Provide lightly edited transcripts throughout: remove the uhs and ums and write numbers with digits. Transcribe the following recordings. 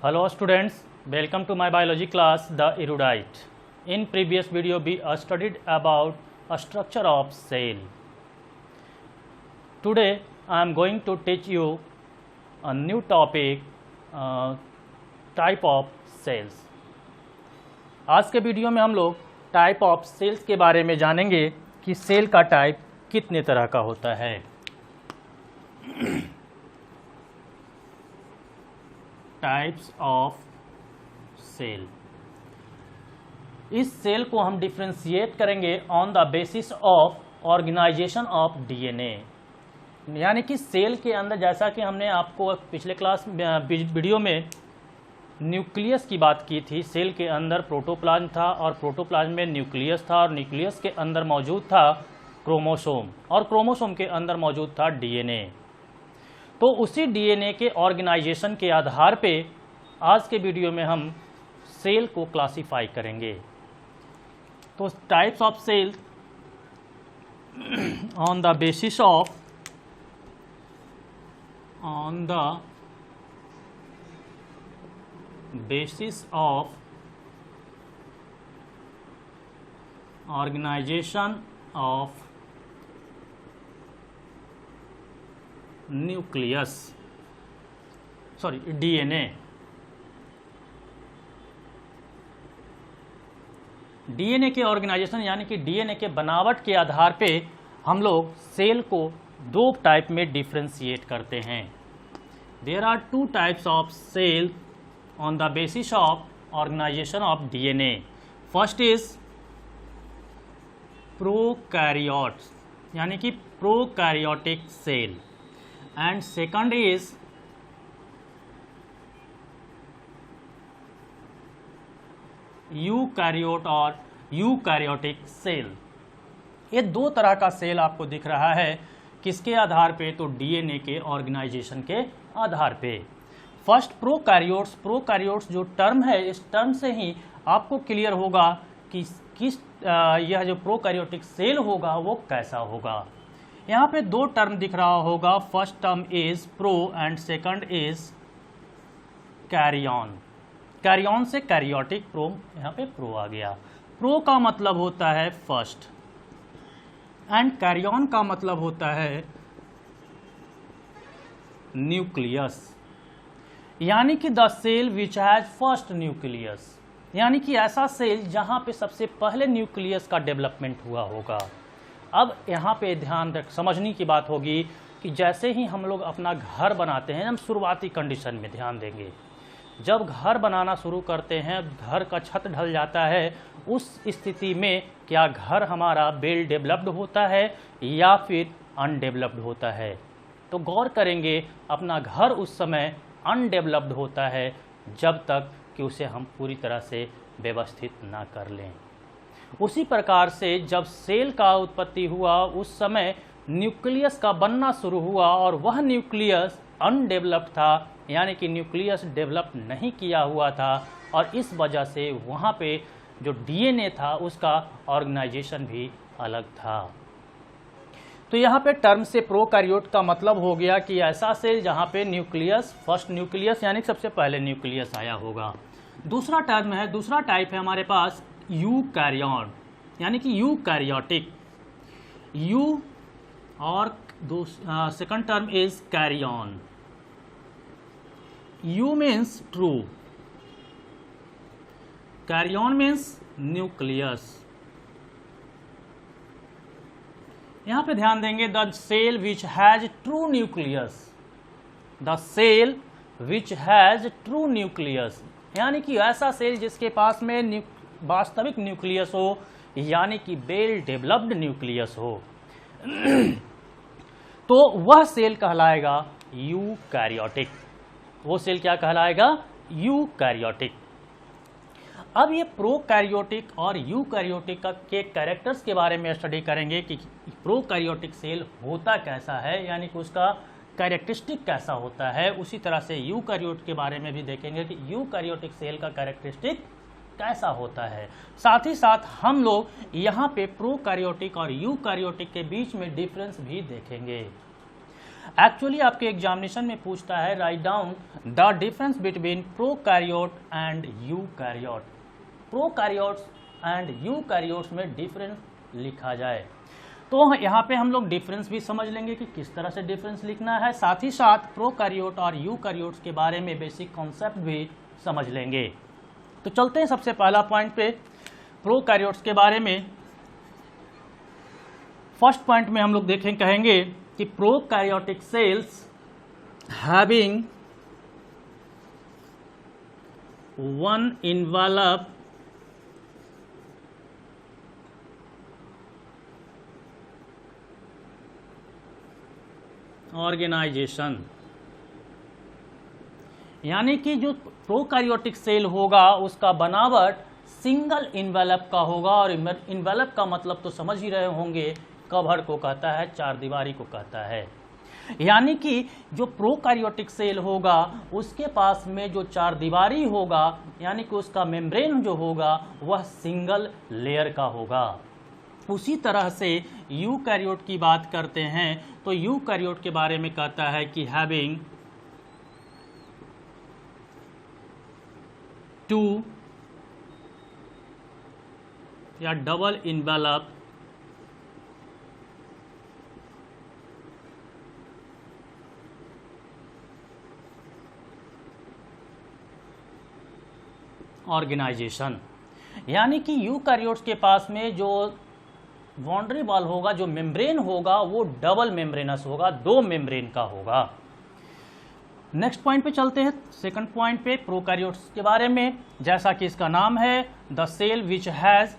Hello students, welcome to my biology class The Erudite. In previous video we studied about a structure of cell. Today I am going to teach you a new topic, type of cells. आज के video में हम लोग type of sales के बारे में जानेंगे कि सेल का टाइप कितने तरह का होता है। Types of cell. इस सेल को हम डिफ्रेंशिएट करेंगे on the basis of organisation of DNA. यानी कि सेल के अंदर, जैसा कि हमने आपको पिछले क्लास वीडियो में न्यूक्लियस की बात की थी, सेल के अंदर प्रोटोप्लाज्म था और प्रोटोप्लाज्म में न्यूक्लियस था और न्यूक्लियस के अंदर मौजूद था क्रोमोसोम और क्रोमोसोम के अंदर मौजूद था डीएनए। तो उसी डीएनए के ऑर्गेनाइजेशन के आधार पे आज के वीडियो में हम सेल को क्लासिफाई करेंगे। तो types of cell on the basis of organisation of nucleus, DNA. DNA के ऑर्गेनाइजेशन यानी कि डीएनए के बनावट के आधार पे हम लोग सेल को दो टाइप में डिफ्रेंशिएट करते हैं। There are two types of cell on the basis of organisation of DNA. First is prokaryotes यानी कि prokaryotic cell and second is eukaryote और यूकैरियोटिक सेल। ये दो तरह का सेल आपको दिख रहा है। किसके आधार पे? तो डीएनए के ऑर्गेनाइजेशन के आधार पे। First prokaryotes. प्रोकैरियोट्स जो टर्म है, इस टर्म से ही आपको क्लियर होगा कि यह जो प्रोकैरियोटिक सेल होगा वो कैसा होगा। यहाँ पे दो टर्म दिख रहा होगा। First term is pro and second is karyon. Karyon से कैरियोटिक, प्रो, यहाँ पे प्रो आ गया। प्रो का मतलब होता है फर्स्ट एंड कैरियन का मतलब होता है न्यूक्लियस, यानी कि the cell which has first nucleus, यानी कि ऐसा सेल जहां पे सबसे पहले न्यूक्लियस का डेवलपमेंट हुआ होगा। अब यहाँ पे ध्यान समझने की बात होगी कि जैसे ही हम लोग अपना घर बनाते हैं, हम शुरुआती कंडीशन में ध्यान देंगे। जब घर बनाना शुरू करते हैं, घर का छत ढल जाता है, उस स्थिति में क्या घर हमारा वेल डेवलप्ड होता है या फिर अनडेवलप्ड होता है? तो गौर करेंगे, अपना घर उस समय अनडेवलप्ड होता है जब तक कि उसे हम पूरी तरह से व्यवस्थित ना कर लें। उसी प्रकार से जब सेल का उत्पत्ति हुआ, उस समय न्यूक्लियस का बनना शुरू हुआ और वह न्यूक्लियस अनडेवलप्ड था, यानी कि न्यूक्लियस डेवलप नहीं किया हुआ था और इस वजह से वहाँ पे जो डीएनए था उसका ऑर्गेनाइजेशन भी अलग था। तो यहाँ पे टर्म से प्रोकैरियोट का मतलब हो गया कि ऐसा सेल जहाँ पे न्यूक्लियस, फर्स्ट न्यूक्लियस यानी सबसे पहले न्यूक्लियस आया होगा। दूसरा टर्म है, दूसरा टाइप है हमारे पास यूकैरियन यानी कि यूकैरियोटिक। यू और second term is karyon. Eu means true, karyon means nucleus. यहां पे ध्यान देंगे, the cell which has true nucleus, the cell which has true nucleus, यानी कि ऐसा सेल जिसके पास में वास्तविक न्यूक्लियस हो, यानी कि वेल डेवलप्ड न्यूक्लियस हो, तो वह सेल कहलाएगा यूकैरियोटिक। वो सेल क्या कहलाएगा? यूकैरियोटिक। अब ये प्रोकैरियोटिक और यूकैरियोटिक के कैरेक्टर्स के बारे में स्टडी करेंगे कि प्रोकैरियोटिक सेल होता कैसा है, यानी कि उसका कैरेक्टरिस्टिक कैसा होता है। उसी तरह से यूकैरियोट के बारे में भी देखेंगे कि यूकैरियोटिक सेल का कैरेक्टरिस्टिक कैसा होता है। साथ ही साथ हम लोग यहाँ पे प्रोकैरियोटिक और यूकैरियोटिक के बीच में डिफरेंस भी देखेंगे। एक्चुअली आपके एग्जामिनेशन में पूछता है write down the difference between prokaryote and eukaryote. Prokaryotes and eukaryotes में डिफरेंस लिखा जाए, तो यहाँ पे हम लोग डिफरेंस भी समझ लेंगे कि किस तरह से डिफरेंस लिखना है, साथ ही साथ प्रोकैरियोट और यूकैरियोट्स के बारे में बेसिक कॉन्सेप्ट भी समझ लेंगे। तो चलते हैं सबसे पहला पॉइंट पे, प्रोकैरियोट्स के बारे में। फर्स्ट पॉइंट में हम लोग कहेंगे कि prokaryotic cells having one envelope organisation, यानी कि जो प्रोकैरियोटिक सेल होगा उसका बनावट सिंगल इन्वेलप का होगा। और इन्वेलप का मतलब तो समझ ही रहे होंगे, कवर को कहता है, चार दीवारी को कहता है। यानी कि जो प्रोकैरियोटिक सेल होगा उसके पास में जो चार दीवारी होगा, यानी कि उसका मेम्ब्रेन जो होगा वह सिंगल लेयर का होगा। उसी तरह से यूकैरियोट की बात करते हैं तो यूकैरियोट के बारे में कहता है कि हैविंग टू या डबल इन्वेलप ऑर्गेनाइजेशन, यानी कि यूकैरियोट्स के पास में जो बाउंड्री वॉल होगा, जो मेम्ब्रेन होगा वो डबल मेम्ब्रेनस होगा, दो मेम्ब्रेन का होगा। नेक्स्ट पॉइंट पे चलते हैं, सेकंड पॉइंट पे प्रोकैरियोट्स के बारे में। जैसा कि इसका नाम है the cell which has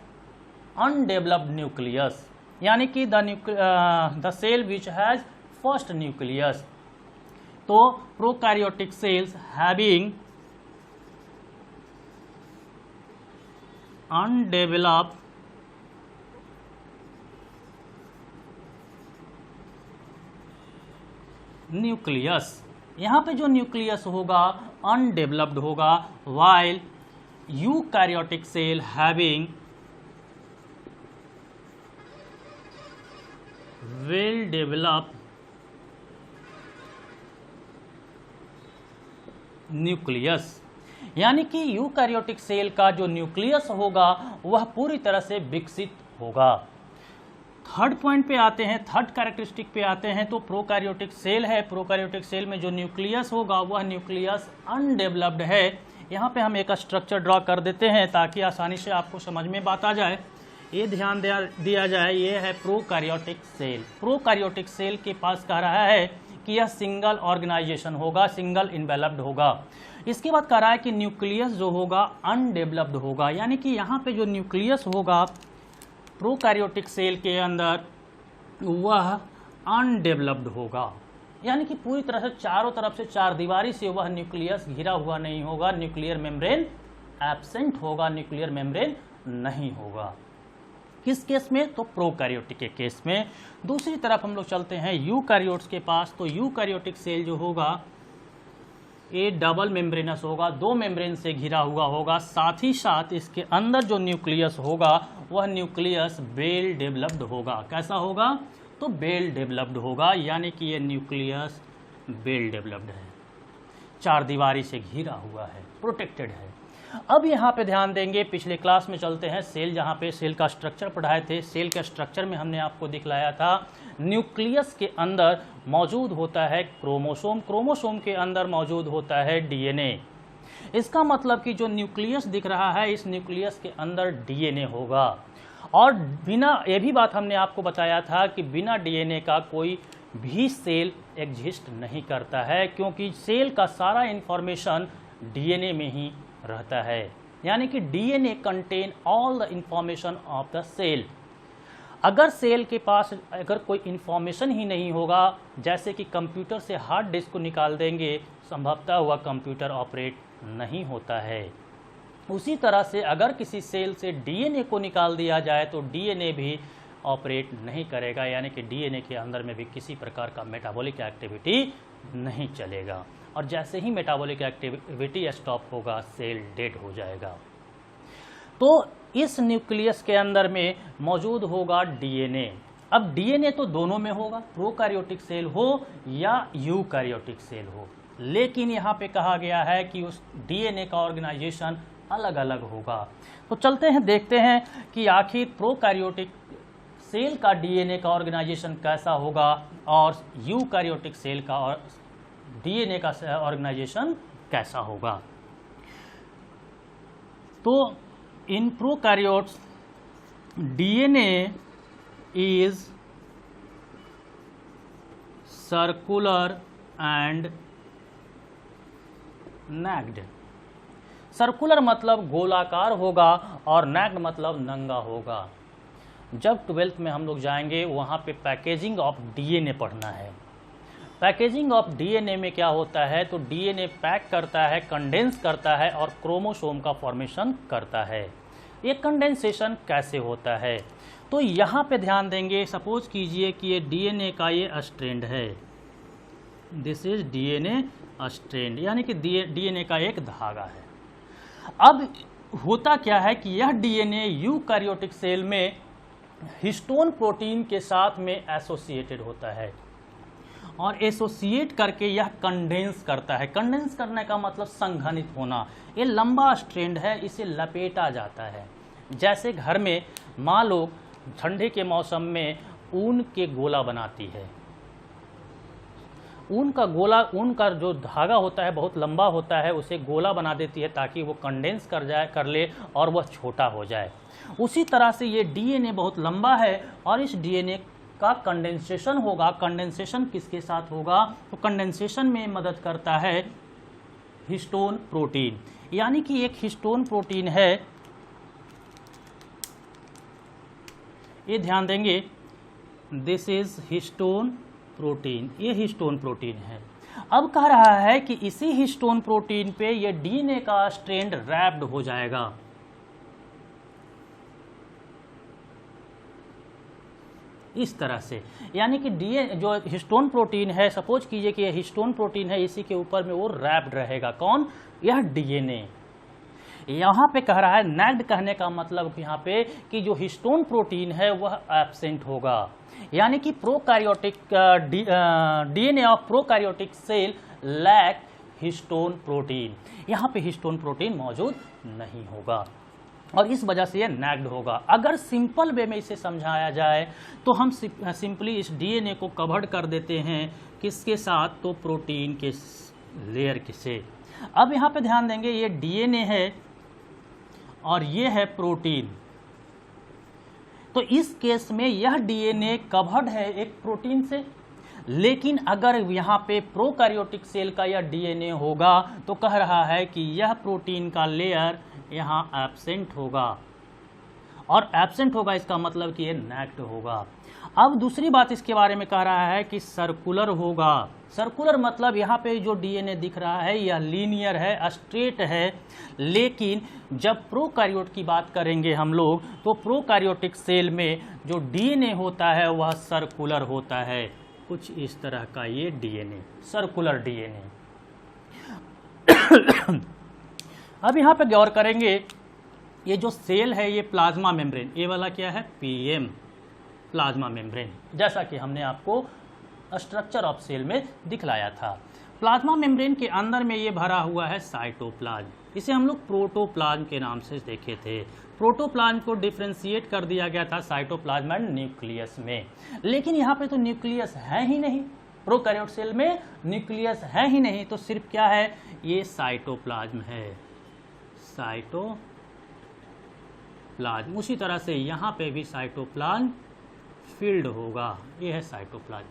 undeveloped nucleus, यानी कि the cell which has first nucleus. तो prokaryotic cells having undeveloped nucleus, यहाँ पे जो न्यूक्लियस होगा अनडेवलप्ड होगा, while eukaryotic cell having well developed nucleus, यानी कि यूकैरियोटिक सेल का जो न्यूक्लियस होगा वह पूरी तरह से विकसित होगा। थर्ड पॉइंट पे आते हैं, थर्ड कैरेक्टरिस्टिक पे आते हैं। तो प्रोकैरियोटिक सेल है, प्रोकैरियोटिक सेल में जो न्यूक्लियस होगा वह न्यूक्लियस अनडेवलप्ड है। यहाँ पे हम एक स्ट्रक्चर ड्रॉ कर देते हैं ताकि आसानी से आपको समझ में बात आ जाए। ये ध्यान दिया जाए, ये है प्रोकैरियोटिक सेल। प्रोकैरियोटिक सेल के पास कह रहा है कि यह सिंगल ऑर्गेनाइजेशन होगा, सिंगल इन्वेलप्ड होगा। इसके बाद कह रहा है कि न्यूक्लियस जो होगा अनडेवलप्ड होगा, यानी कि यहाँ पे जो न्यूक्लियस होगा प्रोकैरियोटिक सेल के अंदर वह अनडेवलप्ड होगा, यानी कि पूरी तरह से चारों तरफ से चार दीवारी से वह न्यूक्लियस घिरा हुआ नहीं होगा, न्यूक्लियर मेम्ब्रेन एब्सेंट होगा, न्यूक्लियर मेम्ब्रेन नहीं होगा। किस केस में? तो प्रोकैरियोटिक के केस में। दूसरी तरफ हम लोग चलते हैं यूकैरियोट्स के पास। तो यूकैरियोटिक सेल जो होगा ये डबल मेम्ब्रेनस होगा, दो मेम्ब्रेन से घिरा हुआ होगा, साथ ही साथ इसके अंदर जो न्यूक्लियस होगा वह न्यूक्लियस वेल डेवलप्ड होगा। कैसा होगा? तो वेल डेवलप्ड होगा, यानी कि ये न्यूक्लियस वेल डेवलप्ड है, चार दीवारी से घिरा हुआ है, प्रोटेक्टेड है। अब यहाँ पे ध्यान देंगे, पिछले क्लास में चलते हैं सेल, जहाँ पे सेल का स्ट्रक्चर पढ़ाए थे। सेल के स्ट्रक्चर में हमने आपको दिखलाया था न्यूक्लियस के अंदर मौजूद होता है क्रोमोसोम, क्रोमोसोम के अंदर मौजूद होता है डीएनए। इसका मतलब कि जो न्यूक्लियस दिख रहा है इस न्यूक्लियस के अंदर डीएनए होगा। और बिना, ये भी बात हमने आपको बताया था कि बिना डीएनए का कोई भी सेल एग्जिस्ट नहीं करता है, क्योंकि सेल का सारा इंफॉर्मेशन डीएनए में ही रहता है, यानी कि DNA contain all the information of the cell. अगर सेल के पास अगर कोई इंफॉर्मेशन ही नहीं होगा, जैसे कि कंप्यूटर से हार्ड डिस्क को निकाल देंगे, संभवतः हुआ कंप्यूटर ऑपरेट नहीं होता है। उसी तरह से अगर किसी सेल से डीएनए को निकाल दिया जाए तो डीएनए भी ऑपरेट नहीं करेगा, यानी कि डीएनए के अंदर में भी किसी प्रकार का मेटाबॉलिक एक्टिविटी नहीं चलेगा। और जैसे ही मेटाबॉलिक एक्टिविटी स्टॉप होगा सेल डेड हो जाएगा। तो इस न्यूक्लियस के अंदर में मौजूद होगा डीएनए। अब डीएनए तो दोनों में होगा, प्रोकैरियोटिक सेल हो या यूकैरियोटिक सेल हो, लेकिन यहाँ पे कहा गया है कि उस डीएनए का ऑर्गेनाइजेशन अलग अलग होगा। तो चलते हैं देखते हैं कि आखिर प्रोकैरियोटिक सेल का डीएनए का ऑर्गेनाइजेशन कैसा होगा और यूकैरियोटिक सेल का डीएनए का ऑर्गेनाइजेशन कैसा होगा। तो in prokaryotes DNA is circular and naked. Circular मतलब गोलाकार होगा और नैक्ड मतलब नंगा होगा। जब 12th में हम लोग जाएंगे वहाँ पे पैकेजिंग ऑफ डीएनए पढ़ना है। पैकेजिंग ऑफ डीएनए में क्या होता है, तो डीएनए पैक करता है, कंडेंस करता है और क्रोमोसोम का फॉर्मेशन करता है। ये कंडेंसेशन कैसे होता है, तो यहाँ पे ध्यान देंगे। सपोज कीजिए कि ये डीएनए का ये स्ट्रैंड है, दिस इज डीएनए स्ट्रैंड, यानी कि डीएनए का एक धागा है। अब होता क्या है कि यह डीएनए यूकैरियोटिक सेल में हिस्टोन प्रोटीन के साथ में एसोसिएटेड होता है और एसोसिएट करके यह कंडेंस करता है। कंडेंस करने का मतलब संघनित होना। ये लंबा स्ट्रैंड है, इसे लपेटा जाता है। जैसे घर में माँ लोग ठंडे के मौसम में ऊन के गोला बनाती है, ऊन का जो धागा होता है बहुत लंबा होता है, उसे गोला बना देती है ताकि वो कंडेंस कर ले और वह छोटा हो जाए। उसी तरह से ये डीएनए बहुत लंबा है और इस डीएनए का कंडेंसेशन होगा। कंडेंसेशन किसके साथ होगा, तो कंडेंसेशन में मदद करता है हिस्टोन प्रोटीन, यानी कि एक हिस्टोन प्रोटीन है, ये ध्यान देंगे, दिस इज हिस्टोन प्रोटीन, ये हिस्टोन प्रोटीन है। अब कह रहा है कि इसी हिस्टोन प्रोटीन पे ये डीएनए का स्ट्रैंड रैप्ड हो जाएगा। इस तरह से, यानी कि डीएनए जो हिस्टोन प्रोटीन है, सपोज कीजिए कि यह हिस्टोन प्रोटीन है, इसी के ऊपर में वो रैप्ड रहेगा। कौन, यह डीएनए। यहाँ पे कह रहा है नैक्ड, कहने का मतलब यहाँ पे कि जो हिस्टोन प्रोटीन है वह एब्सेंट होगा, यानी कि prokaryotic DNA of prokaryotic cell lack histone protein. यहाँ पे हिस्टोन प्रोटीन मौजूद नहीं होगा और इस वजह से ये नैक्ड होगा। अगर सिंपल वे में इसे समझाया जाए तो हम सिंपली इस डीएनए को कवर्ड कर देते हैं किसके साथ, तो प्रोटीन के लेयर से। अब यहाँ पे ध्यान देंगे, ये डीएनए है और ये है प्रोटीन। तो इस केस में यह डीएनए कवर्ड है एक प्रोटीन से, लेकिन अगर यहाँ पे प्रोकैरियोटिक सेल का यह डीएनए होगा तो कह रहा है कि यह प्रोटीन का लेयर यहाँ एब्सेंट होगा, और एब्सेंट होगा इसका मतलब कि ये नैक्ड होगा। अब दूसरी बात इसके बारे में कह रहा है कि सर्कुलर होगा। सर्कुलर मतलब यहाँ पे जो डीएनए दिख रहा है यह लीनियर है, स्ट्रेट है, लेकिन जब प्रोकैरियोट की बात करेंगे हम लोग तो प्रोकैरियोटिक सेल में जो डीएनए होता है वह सर्कुलर होता है, कुछ इस तरह का ये डीएनए, सर्कुलर डीएनए। अब यहाँ पे गौर करेंगे, ये जो सेल है ये प्लाज्मा मेम्ब्रेन, ये वाला क्या है, पीएम प्लाज्मा मेम्ब्रेन, जैसा कि हमने आपको स्ट्रक्चर ऑफ सेल में दिखलाया था। प्लाज्मा मेम्ब्रेन के अंदर में ये भरा हुआ है साइटोप्लाज्म, इसे हम लोग प्रोटोप्लाज्म के नाम से देखे थे। प्रोटोप्लाज्म को डिफ्रेंशिएट कर दिया गया था साइटोप्लाज्म एंड न्यूक्लियस में, लेकिन यहाँ पे तो न्यूक्लियस है ही नहीं, प्रोकैरियोट सेल में न्यूक्लियस है ही नहीं, तो सिर्फ क्या है, ये साइटोप्लाज्म है, साइटोप्लाज्म। उसी तरह से यहाँ पे भी साइटोप्लाज्म फील्ड होगा, ये है साइटोप्लाज्म,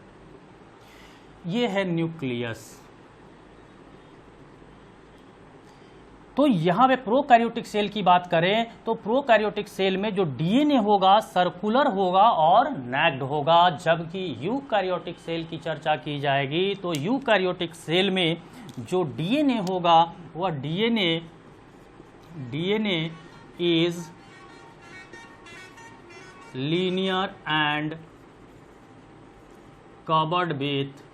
ये है न्यूक्लियस। तो यहाँ पे प्रोकैरियोटिक सेल की बात करें तो प्रोकैरियोटिक सेल में जो डीएनए होगा सर्कुलर होगा और नैक्ड होगा, जबकि यूकैरियोटिक सेल की चर्चा की जाएगी तो यूकैरियोटिक सेल में जो डीएनए होगा वह DNA is linear and covered with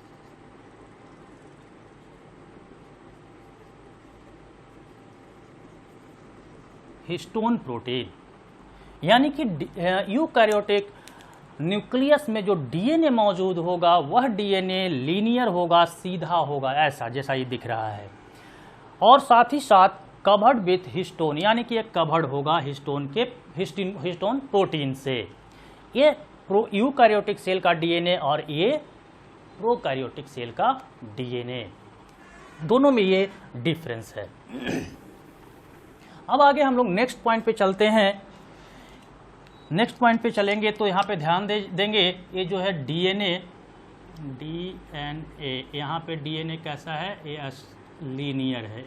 histone protein, यानी कि यूकैरियोटिक न्यूक्लियस में जो डीएनए मौजूद होगा वह डीएनए लीनियर होगा, सीधा होगा, ऐसा जैसा ये दिख रहा है। और साथ ही साथ कवर्ड विथ हिस्टोन, यानी कि एक कवर्ड होगा हिस्टोन के हिस्टोन प्रोटीन से। ये यूकैरियोटिक सेल का डीएनए और ये प्रोकैरियोटिक सेल का डीएनए, दोनों में ये डिफरेंस है। अब आगे हम लोग नेक्स्ट पॉइंट पे चलते हैं। नेक्स्ट पॉइंट पे चलेंगे तो यहाँ पे ध्यान देंगे, ये जो है डीएनए, यहाँ पे डीएनए कैसा है, ये लीनियर है।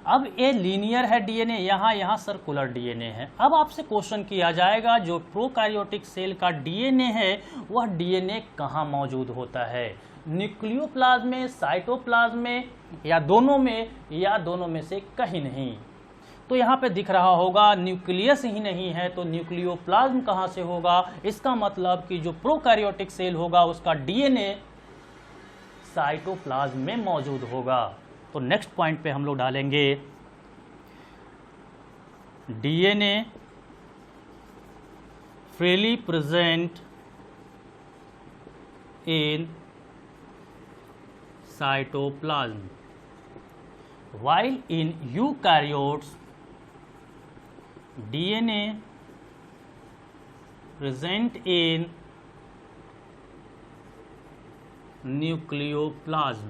अब ये लीनियर है डीएनए, यहाँ सर्कुलर डीएनए है। अब आपसे क्वेश्चन किया जाएगा जो प्रोकैरियोटिक सेल का डीएनए है वह डीएनए कहाँ मौजूद होता है, न्यूक्लियोप्लाज्म में, साइटोप्लाज्म में, या दोनों में, या दोनों में से कहीं नहीं। तो यहाँ पे दिख रहा होगा न्यूक्लियस ही नहीं है तो न्यूक्लियोप्लाज्म कहाँ से होगा। इसका मतलब कि जो प्रोकैरियोटिक सेल होगा उसका डीएनए साइटोप्लाज्म में मौजूद होगा। तो नेक्स्ट पॉइंट पे हम लोग डालेंगे DNA freely present in cytoplasm while in eukaryotes DNA present in nucleoplasm.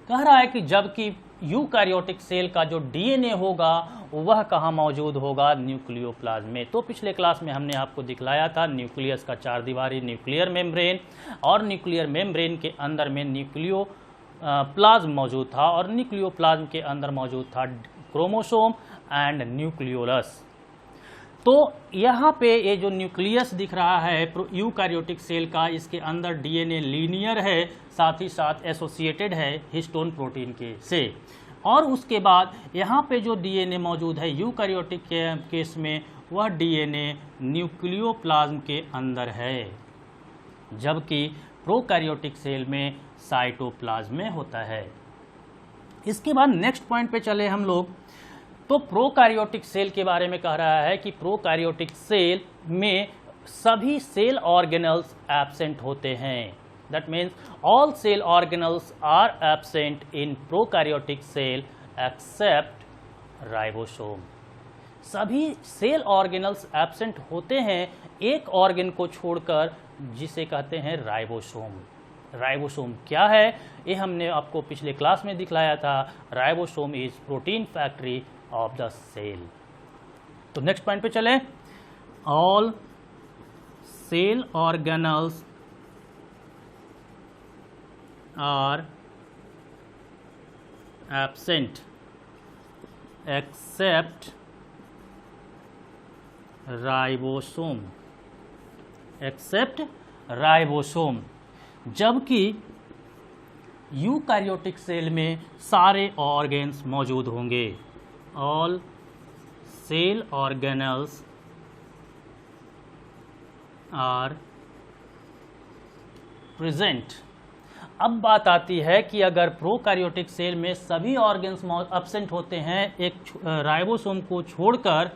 कह रहा है कि जबकि यूकैरियोटिक सेल का जो डीएनए होगा वह कहाँ मौजूद होगा, न्यूक्लियोप्लाज्म में। तो पिछले क्लास में हमने आपको दिखलाया था न्यूक्लियस का चार दीवारी न्यूक्लियर मेम्ब्रेन, और न्यूक्लियर मेम्ब्रेन के अंदर में प्लाज्म मौजूद था, और न्यूक्लियोप्लाज्म के अंदर मौजूद था क्रोमोसोम एंड न्यूक्लियोलस। तो यहाँ पे ये जो न्यूक्लियस दिख रहा है यूकैरियोटिक सेल का, इसके अंदर डीएनए लीनियर है, साथ ही साथ एसोसिएटेड है हिस्टोन प्रोटीन के से। और उसके बाद यहाँ पे जो डीएनए मौजूद है यूकैरियोटिक केस में वह डीएनए न्यूक्लियोप्लाज्म के अंदर है, जबकि प्रोकैरियोटिक सेल में साइटोप्लाज्म में होता है। इसके बाद नेक्स्ट पॉइंट पे चले हम लोग। तो प्रोकैरियोटिक सेल के बारे में कह रहा है कि प्रोकैरियोटिक सेल में सभी सेल ऑर्गेनल्स एब्सेंट होते हैं। That means all cell organelles are absent in prokaryotic cell except ribosome. सभी सेल ऑर्गेनल्स एब्सेंट होते हैं एक ऑर्गन को छोड़कर, जिसे कहते हैं राइबोसोम। राइबोसोम क्या है ये हमने आपको पिछले क्लास में दिखलाया था। Ribosome is protein factory of the cell. तो नेक्स्ट पॉइंट पे चले। All cell organelles are absent except ribosome, except ribosome. जबकि यूकैरियोटिक सेल में सारे ऑर्गेन्स मौजूद होंगे। All cell organelles are present. अब बात आती है कि अगर प्रोकैरियोटिक सेल में सभी ऑर्गेन्स एब्सेंट होते हैं एक राइबोसोम को छोड़कर,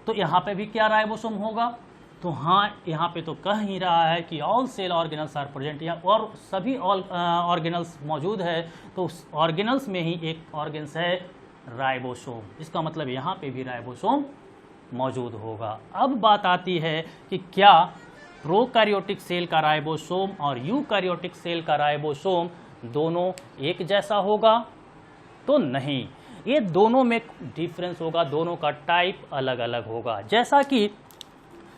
तो यहाँ पे भी क्या राइबोसोम होगा? तो हाँ, यहाँ पे तो कह ही रहा है कि all cell organelles are present, या और सभी ऑर्गेनल्स मौजूद है, तो उस ऑर्गेनल्स में ही एक ऑर्गेन्स है राइबोसोम। इसका मतलब यहाँ पे भी राइबोसोम मौजूद होगा। अब बात आती है कि क्या प्रोकैरियोटिक सेल का राइबोसोम और यूकैरियोटिक सेल का राइबोसोम दोनों एक जैसा होगा? तो नहीं, ये दोनों में डिफरेंस होगा, दोनों का टाइप अलग अलग होगा। जैसा कि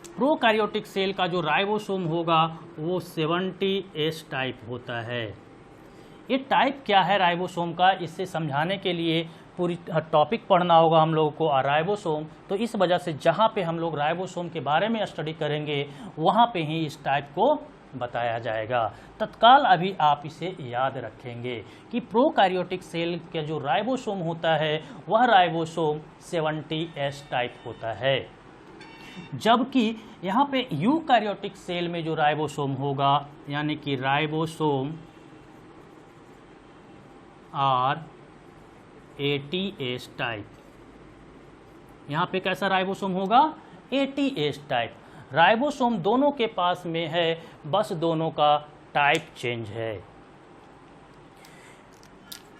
प्रोकैरियोटिक सेल का जो राइबोसोम होगा वो 70S टाइप होता है। ये टाइप क्या है राइबोसोम का, इससे समझाने के लिए पूरी टॉपिक पढ़ना होगा हम लोगों को राइबोसोम। तो इस वजह से जहाँ पे हम लोग राइबोसोम के बारे में स्टडी करेंगे वहाँ पे ही इस टाइप को बताया जाएगा। तत्काल अभी आप इसे याद रखेंगे कि प्रोकैरियोटिक सेल का जो राइबोसोम होता है वह राइबोसोम 70S टाइप होता है, जबकि यहाँ पे यूकैरियोटिक सेल में जो राइबोसोम होगा यानी कि राइबोसोम आर 80S टाइप। यहाँ पे कैसा राइबोसोम होगा? 80S type. राइबोसोम दोनों के पास में है, बस दोनों का टाइप चेंज है।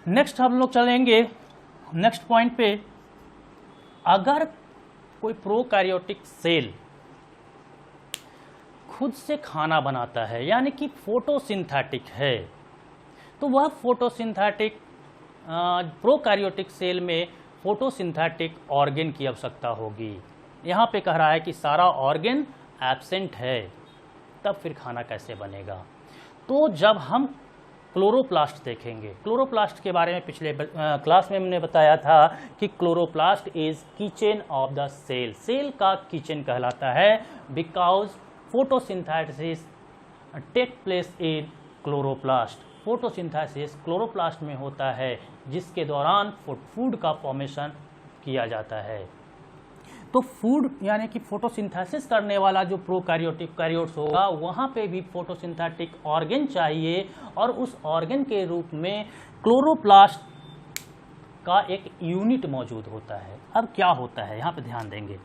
नेक्स्ट हम लोग चलेंगे नेक्स्ट पॉइंट पे। अगर कोई प्रोकैरियोटिक सेल खुद से खाना बनाता है यानी कि फोटोसिंथेटिक है, तो वह फोटोसिंथेटिक प्रोकैरियोटिक सेल में फोटोसिंथेटिक ऑर्गन की आवश्यकता होगी। यहाँ पे कह रहा है कि सारा ऑर्गन एब्सेंट है, तब फिर खाना कैसे बनेगा? तो जब हम क्लोरोप्लास्ट देखेंगे, क्लोरोप्लास्ट के बारे में पिछले क्लास में हमने बताया था कि chloroplast is kitchen of the cell, cell का किचन कहलाता है, because photosynthesis take place in chloroplast. Photosynthesis chloroplast में होता है, जिसके दौरान फूड का फॉर्मेशन किया जाता है। तो फूड यानी कि फोटोसिंथेसिस करने वाला जो प्रोकैरियोटिक कैरियोट्स होगा, वहाँ पे भी फोटोसिंथेटिक ऑर्गन चाहिए, और उस ऑर्गन के रूप में क्लोरोप्लास्ट का एक यूनिट मौजूद होता है। अब क्या होता है यहाँ पे ध्यान देंगे,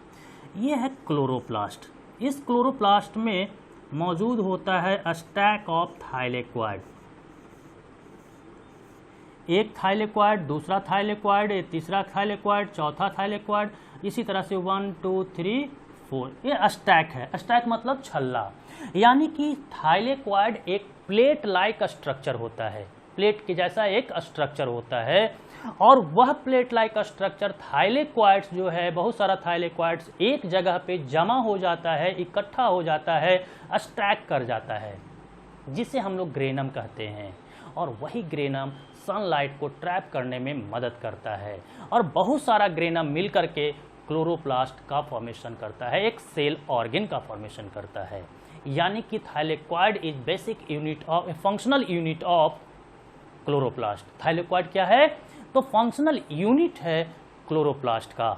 ये है क्लोरोप्लास्ट। इस क्लोरोप्लास्ट में मौजूद होता है स्टैक ऑफ थाइलेक्वाइड, एक थाइलेक्वाइड, दूसरा थाइलेक्वाइड, तीसरा थाइलेक्वाइड, चौथा थाइलेक्वाइड, इसी तरह से 1 2 3 4, ये स्टैक है। स्टैक मतलब छल्ला, यानी कि थाइलेक्वाइड एक प्लेट लाइक स्ट्रक्चर होता है, प्लेट के जैसा एक स्ट्रक्चर होता है, और वह प्लेट लाइक स्ट्रक्चर थाइलेक्वाइड्स जो है, बहुत सारा थाइलेक्वाइड्स एक जगह पे जमा हो जाता है, इकट्ठा हो जाता है, स्टैक कर जाता है, जिसे हम लोग ग्रेनम कहते हैं। और वही ग्रेनम सनलाइट को ट्रैप करने में मदद करता है, और बहुत सारा ग्रेनम मिल करके क्लोरोप्लास्ट का फॉर्मेशन करता है, एक सेल ऑर्गन का फॉर्मेशन करता है। यानी कि thylakoid is basic unit of functional unit of chloroplast. Thylakoid क्या है? तो फंक्शनल यूनिट है क्लोरोप्लास्ट का।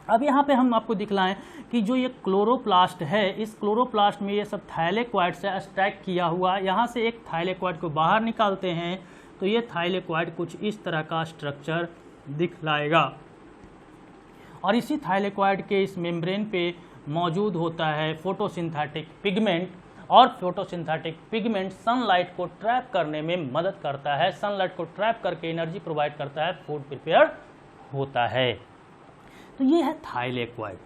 अब यहाँ पे हम आपको दिखलाएं कि जो ये क्लोरोप्लास्ट है, इस क्लोरोप्लास्ट में ये सब थाइलेक्वाइड से स्टैक किया हुआ, यहाँ से एक थाइलेक्वाइड को बाहर निकालते हैं तो ये थाइलेक्वाइड कुछ इस तरह का स्ट्रक्चर दिखलाएगा, और इसी थाइलेक्वाइड के इस मेम्ब्रेन पे मौजूद होता है फोटोसिंथेटिक पिगमेंट, और फोटोसिंथेटिक पिगमेंट सनलाइट को ट्रैप करने में मदद करता है, सनलाइट को ट्रैप करके एनर्जी प्रोवाइड करता है, फूड प्रिपेयर होता है। तो ये है थाइलेक्वाइड।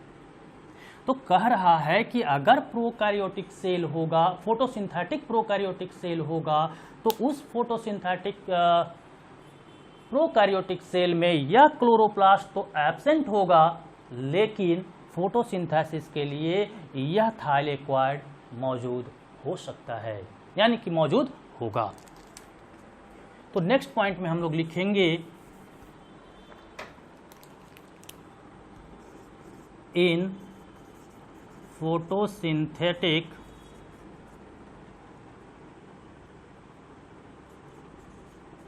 तो कह रहा है कि अगर प्रोकैरियोटिक सेल होगा, फोटोसिंथेटिक प्रोकैरियोटिक सेल होगा, तो उस फोटोसिंथेटिक प्रोकैरियोटिक सेल में यह क्लोरोप्लास्ट तो एब्सेंट होगा, लेकिन फोटोसिंथेसिस के लिए यह थाइलेक्वाइड मौजूद हो सकता है, यानी कि मौजूद होगा। तो नेक्स्ट पॉइंट में हम लोग लिखेंगे इन photosynthetic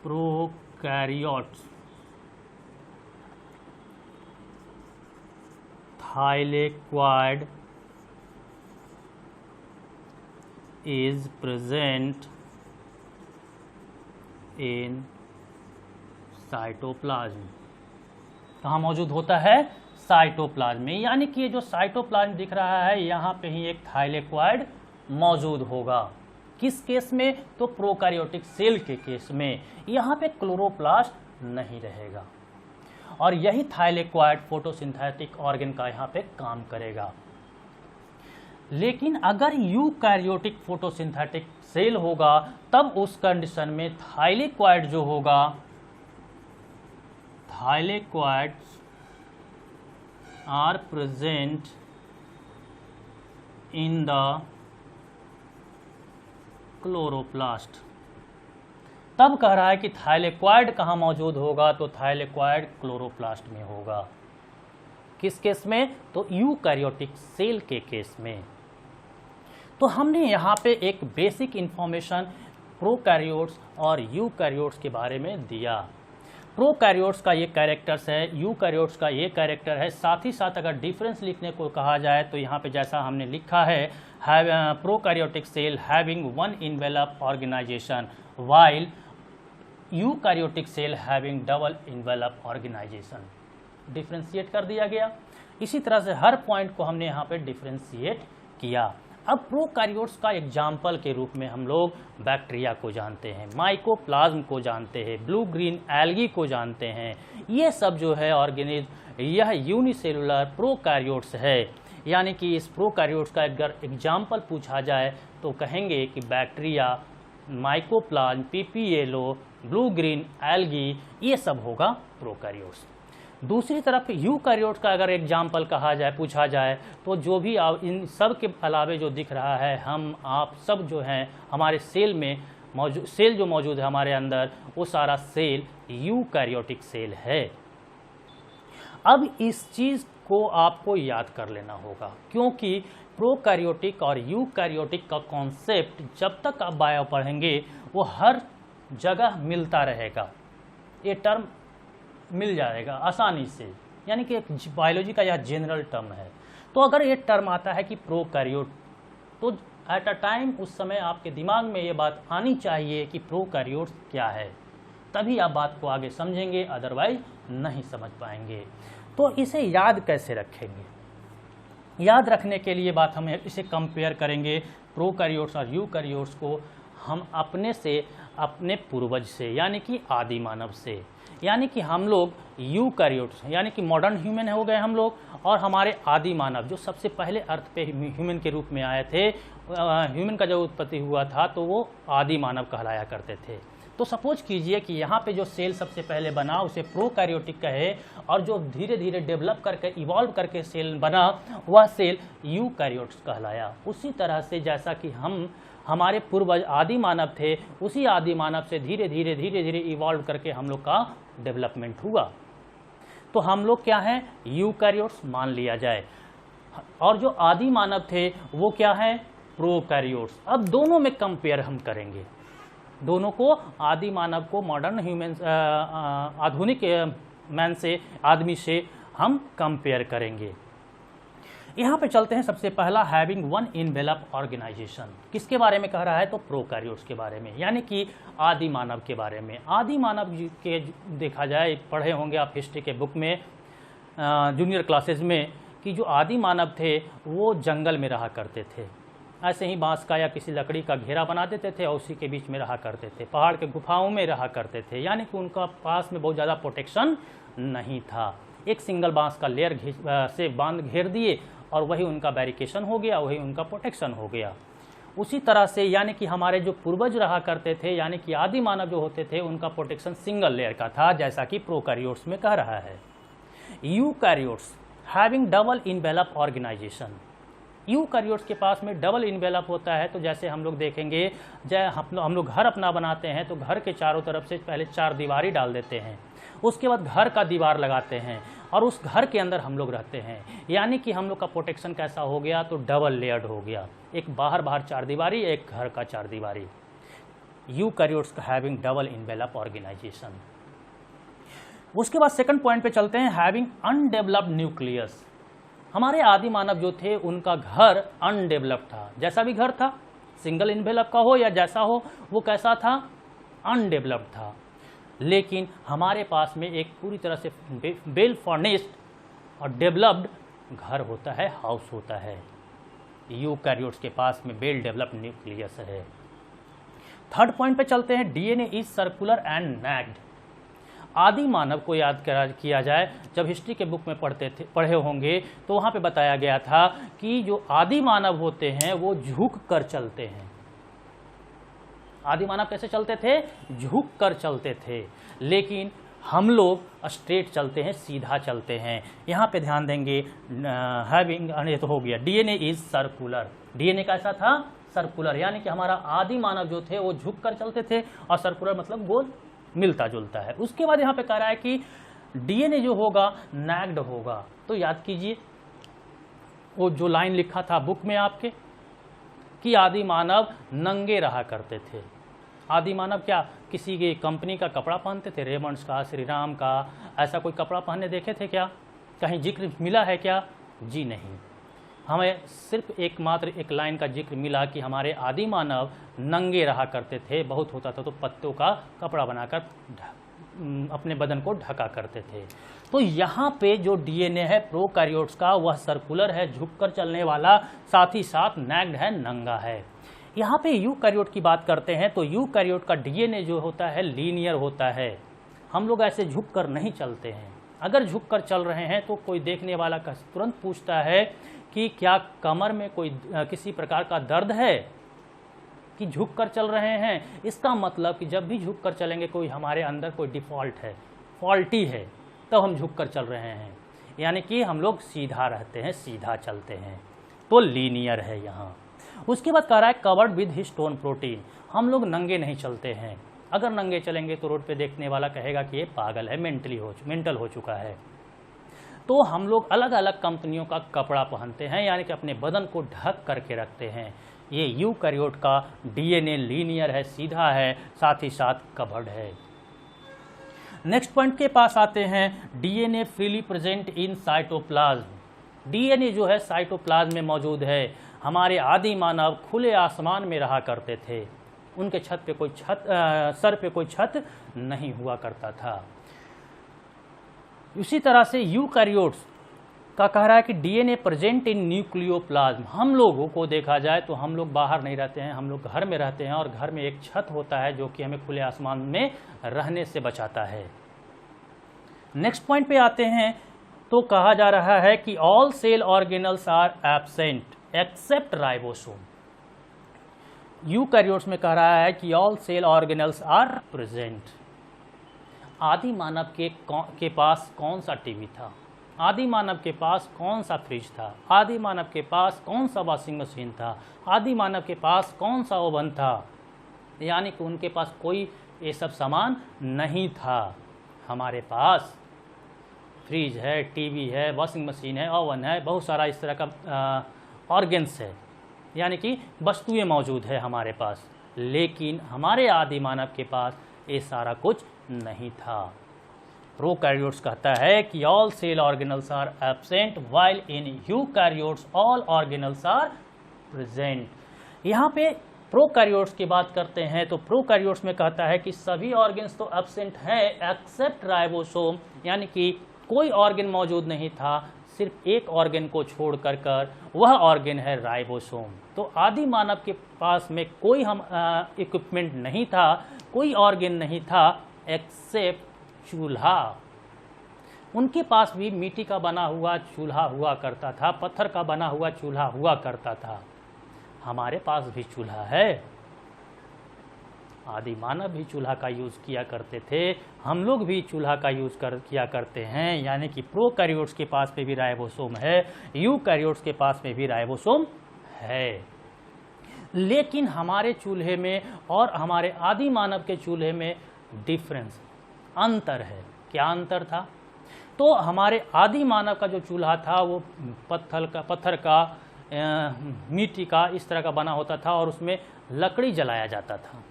prokaryotes thylakoid is present in cytoplasm. कहाँ मौजूद होता है? साइटोप्लाज्म में। यानी कि ये जो साइटोप्लाज्म दिख रहा है, यहाँ पे ही एक थाइलेक्वाइड मौजूद होगा। किस केस में? तो प्रोकैरियोटिक सेल के केस में। यहाँ पे क्लोरोप्लास्ट नहीं रहेगा, और यही थाइलेक्वाइड फोटोसिंथेटिक ऑर्गन का यहाँ पे काम करेगा। लेकिन अगर यूकैरियोटिक फोटोसिंथेटिक सेल होगा, तब उस कंडीशन में थाइलेक्वाइड जो होगा, thylakoids are present in the chloroplast. तब कह रहा है कि थाइलेक्वाइड कहाँ मौजूद होगा? तो थाइलेक्वाइड क्लोरोप्लास्ट में होगा। किस केस में? तो यूकैरियोटिक सेल के केस में। तो हमने यहाँ पे एक बेसिक इंफॉर्मेशन प्रोकैरियोट्स और यूकैरियोट्स के बारे में दिया। प्रोकैरियोट्स का ये कैरेक्टर्स है, यूकैरियोट्स का ये कैरेक्टर है। साथ ही साथ अगर डिफरेंस लिखने को कहा जाए तो यहाँ पे जैसा हमने लिखा है, prokaryotic cell having one envelope organisation while eukaryotic cell having double envelope organisation. Differentiate कर दिया गया। इसी तरह से हर पॉइंट को हमने यहाँ पे डिफ्रेंशिएट किया। अब प्रोकैरियोट्स का एग्जाम्पल के रूप में हम लोग बैक्टीरिया को जानते हैं, माइकोप्लाज्म को जानते हैं, ब्लू ग्रीन एल्गी को जानते हैं। ये सब जो है ऑर्गेनिज्म यह यूनिसेलुलर प्रोकैरियोट्स है। यानी कि इस प्रोकैरियोट्स का अगर एग्जाम्पल पूछा जाए तो कहेंगे कि bacteria, mycoplasma, PPLO, blue green algae, ये सब होगा प्रोकैरियोट्स। दूसरी तरफ यूकैरियोट्स का अगर एग्जाम्पल कहा जाए, पूछा जाए, तो जो भी इन सब के अलावे जो दिख रहा है, हम आप सब जो हैं हमारे सेल में मौजूद, सेल जो मौजूद है हमारे अंदर, वो सारा सेल यूकैरियोटिक सेल है। अब इस चीज़ को आपको याद कर लेना होगा, क्योंकि प्रोकैरियोटिक और यूकैरियोटिक का कॉन्सेप्ट जब तक आप बायो पढ़ेंगे वो हर जगह मिलता रहेगा, ये टर्म मिल जाएगा आसानी से। यानी कि एक बायोलॉजी का यह जनरल टर्म है। तो अगर ये टर्म आता है कि प्रोकैरियोट, तो एट अ टाइम उस समय आपके दिमाग में ये बात आनी चाहिए कि प्रोकैरियोट्स क्या है, तभी आप बात को आगे समझेंगे, अदरवाइज नहीं समझ पाएंगे। तो इसे याद कैसे रखेंगे? याद रखने के लिए बात हम इसे कंपेयर करेंगे, प्रोकैरियोट्स और यूकैरियोट्स को हम अपने से, अपने पूर्वज से, यानी कि आदि मानव से। यानी कि हम लोग यूकैरियोट्स यानी कि मॉडर्न ह्यूमन हो गए हम लोग, और हमारे आदि मानव जो सबसे पहले अर्थ पे ह्यूमन के रूप में आए थे, ह्यूमन का जब उत्पत्ति हुआ था तो वो आदि मानव कहलाया करते थे। तो सपोज कीजिए कि यहाँ पे जो सेल सबसे पहले बना उसे प्रोकैरियोटिक कहे, और जो धीरे धीरे डेवलप करके इवॉल्व करके सेल बना वह सेल यूकैरियोट्स कहलाया। उसी तरह से जैसा कि हमारे पूर्वज आदि मानव थे, उसी आदि मानव से धीरे धीरे इवॉल्व करके हम लोग का डेवलपमेंट हुआ। तो हम लोग क्या हैं? यूकैरियोट्स मान लिया जाए, और जो आदि मानव थे वो क्या है? प्रोकैरियोट्स। अब दोनों में कंपेयर हम करेंगे, दोनों को, आदि मानव को मॉडर्न ह्यूमन आधुनिक मैन से, आदमी से हम कंपेयर करेंगे। यहाँ पे चलते हैं। सबसे पहला, हैविंग वन इनवेलप ऑर्गेनाइजेशन, किसके बारे में कह रहा है? तो प्रोकैरियोट्स के बारे में, यानी कि आदि मानव के बारे में। आदि मानव के देखा जाए, पढ़े होंगे आप हिस्ट्री के बुक में, जूनियर क्लासेस में, कि जो आदि मानव थे वो जंगल में रहा करते थे। ऐसे ही बांस का या किसी लकड़ी का घेरा बना देते थे और उसी के बीच में रहा करते थे, पहाड़ के गुफाओं में रहा करते थे। यानी कि उनका पास में बहुत ज़्यादा प्रोटेक्शन नहीं था। एक सिंगल बांस का लेयर से बांध घेर दिए और वही उनका बैरिकेशन हो गया, वही उनका प्रोटेक्शन हो गया। उसी तरह से यानी कि हमारे जो पूर्वज रहा करते थे, यानी कि आदि मानव जो होते थे, उनका प्रोटेक्शन सिंगल लेयर का था, जैसा कि प्रोकैरियोट्स में कह रहा है। Eukaryotes having double envelope organisation, eukaryotes के पास में डबल इनवेलप होता है। तो जैसे हम लोग देखेंगे, जब हम लोग घर अपना बनाते हैं तो घर के चारों तरफ से पहले चार दीवारी डाल देते हैं, उसके बाद घर का दीवार लगाते हैं और उस घर के अंदर हम लोग रहते हैं। यानी कि हम लोग का प्रोटेक्शन कैसा हो गया? तो डबल लेयर्ड हो गया, एक बाहर चार दीवारी, एक घर का चार दीवारी। Eukaryotes having double envelope organisation. उसके बाद सेकंड पॉइंट पे चलते हैं, हैविंग अनडेवलप्ड न्यूक्लियस। हमारे आदि मानव जो थे उनका घर अनडेवलप्ड था। जैसा भी घर था, सिंगल इनवेलप का हो या जैसा हो, वो कैसा था? अनडेवलप्ड था। लेकिन हमारे पास में एक पूरी तरह से वेल फर्निश्ड और डेवलप्ड घर होता है, हाउस होता है। यूकैरियोट्स के पास में वेल डेवलप्ड न्यूक्लियस है। थर्ड पॉइंट पे चलते हैं, डीएनए इज सर्कुलर एंड नैक्ड। आदि मानव को याद किया जाए, जब हिस्ट्री के बुक में पढ़े होंगे तो वहाँ पे बताया गया था कि जो आदि मानव होते हैं वो झुक कर चलते हैं। आदि मानव कैसे चलते थे? झुक कर चलते थे। लेकिन हम लोग स्ट्रेट चलते हैं, सीधा चलते हैं। यहाँ पे ध्यान देंगे, हैविंग, ये तो हो गया। डीएनए इज सर्कुलर, डीएनए कैसा था? सर्कुलर। यानी कि हमारा आदि मानव जो थे वो झुक कर चलते थे, और सर्कुलर मतलब गोल, मिलता जुलता है। उसके बाद यहाँ पे कह रहा है कि डीएनए जो होगा नैक्ड होगा। तो याद कीजिए वो जो लाइन लिखा था बुक में आपके, कि आदि मानव नंगे रहा करते थे। आदि मानव क्या किसी की कंपनी का कपड़ा पहनते थे? रेमंड्स का, श्री राम का, ऐसा कोई कपड़ा पहनने देखे थे क्या? कहीं जिक्र मिला है क्या? जी नहीं। हमें सिर्फ एकमात्र एक लाइन का जिक्र मिला कि हमारे आदि मानव नंगे रहा करते थे। बहुत होता था तो पत्तों का कपड़ा बनाकर अपने बदन को ढका करते थे। तो यहाँ पे जो डीएनए है प्रोकैरियोट्स का वह सर्कुलर है, झुककर चलने वाला, साथ ही साथ नेक्ड है, नंगा है। यहाँ पे यूकैरियोट की बात करते हैं तो यूकैरियोट का डीएनए जो होता है लीनियर होता है। हम लोग ऐसे झुककर नहीं चलते हैं। अगर झुककर चल रहे हैं तो कोई देखने वाला का तुरंत पूछता है कि क्या कमर में कोई किसी प्रकार का दर्द है कि झुककर चल रहे हैं। इसका मतलब कि जब भी झुककर चलेंगे कोई हमारे अंदर कोई डिफ़ॉल्ट है, फॉल्टी है, तब हम झुककर चल रहे हैं। यानी कि हम लोग सीधा रहते हैं, सीधा चलते हैं, तो लीनियर है यहाँ। उसके बाद कह रहा है कवर्ड विद हिस्टोन प्रोटीन। हम लोग नंगे नहीं चलते हैं। अगर नंगे चलेंगे तो रोड पे देखने वाला कहेगा कि ये पागल है, मेंटल हो चुका है। तो हम लोग अलग अलग कंपनियों का कपड़ा पहनते हैं, यानी कि अपने बदन को ढक करके रखते हैं। ये यूकैरियोट का डीएनए लीनियर है, सीधा है, साथ ही साथ कवर्ड है। नेक्स्ट पॉइंट के पास आते हैं, DNA freely present in cytoplasm. DNA जो है साइटोप्लाज्म में मौजूद है। हमारे आदि मानव खुले आसमान में रहा करते थे। उनके सर पे कोई छत नहीं हुआ करता था। इसी तरह से यूकैरियोट्स का कह रहा है कि डीएनए प्रेजेंट इन न्यूक्लियोप्लाज्म। हम लोगों को देखा जाए तो हम लोग बाहर नहीं रहते हैं, हम लोग घर में रहते हैं और घर में एक छत होता है जो कि हमें खुले आसमान में रहने से बचाता है। नेक्स्ट पॉइंट पे आते हैं तो कहा जा रहा है कि all cell organelles are absent except ribosome. Eukaryotes में कह रहा है कि all cell organelles are present. आदि मानव के पास कौन सा टीवी था, आदि मानव के पास कौन सा फ्रिज था, आदि मानव के पास कौन सा वॉशिंग मशीन था, आदि मानव के पास कौन सा ओवन था। यानी कि उनके पास कोई ये सब सामान नहीं था। हमारे पास फ्रिज है, टीवी है, वॉशिंग मशीन है, ओवन है, बहुत सारा इस तरह का ऑर्गन्स है, यानी कि वस्तुएं मौजूद है हमारे पास। लेकिन हमारे आदि मानव के पास ये सारा कुछ नहीं था। प्रोकैरियोट्स कहता है कि all cell organelles are absent while in eukaryotes all organelles are present. यहाँ पे प्रोकैरियोट्स की बात करते हैं तो प्रोकैरियोट्स में कहता है कि सभी ऑर्गन्स तो एब्सेंट हैं एक्सेप्ट राइबोसोम, यानी कि कोई ऑर्गन मौजूद नहीं था, सिर्फ एक ऑर्गन को छोड़ कर वह ऑर्गन है राइबोसोम। तो आदि मानव के पास में कोई इक्विपमेंट नहीं था, कोई ऑर्गन नहीं था एक्सेप्ट चूल्हा। उनके पास भी मिट्टी का बना हुआ चूल्हा हुआ करता था, पत्थर का बना हुआ चूल्हा हुआ करता था। हमारे पास भी चूल्हा है। आदि मानव भी चूल्हा का यूज़ किया करते थे, हम लोग भी चूल्हा का यूज़ किया करते हैं। यानी कि प्रोकैरियोट्स के पास में भी राइबोसोम है, यूकैरियोट्स के पास में भी राइबोसोम है। लेकिन हमारे चूल्हे में और हमारे आदि मानव के चूल्हे में डिफरेंस, अंतर है। क्या अंतर था? तो हमारे आदि मानव का जो चूल्हा था वो पत्थर का मिट्टी का इस तरह का बना होता था और उसमें लकड़ी जलाया जाता था।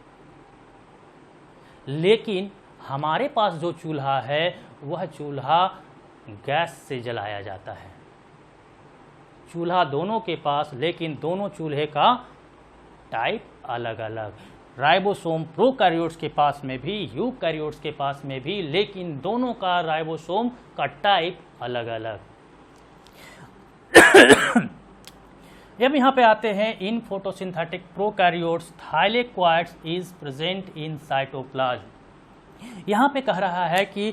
लेकिन हमारे पास जो चूल्हा है वह चूल्हा गैस से जलाया जाता है। चूल्हा दोनों के पास, लेकिन दोनों चूल्हे का टाइप अलग अलग। राइबोसोम प्रोकैरियोट्स के पास में भी, यूकैरियोट्स के पास में भी, लेकिन दोनों का राइबोसोम का टाइप अलग अलग। अब यहाँ पे आते हैं, in photosynthetic prokaryotes thylakoids is present in cytoplasm. यहाँ पे कह रहा है कि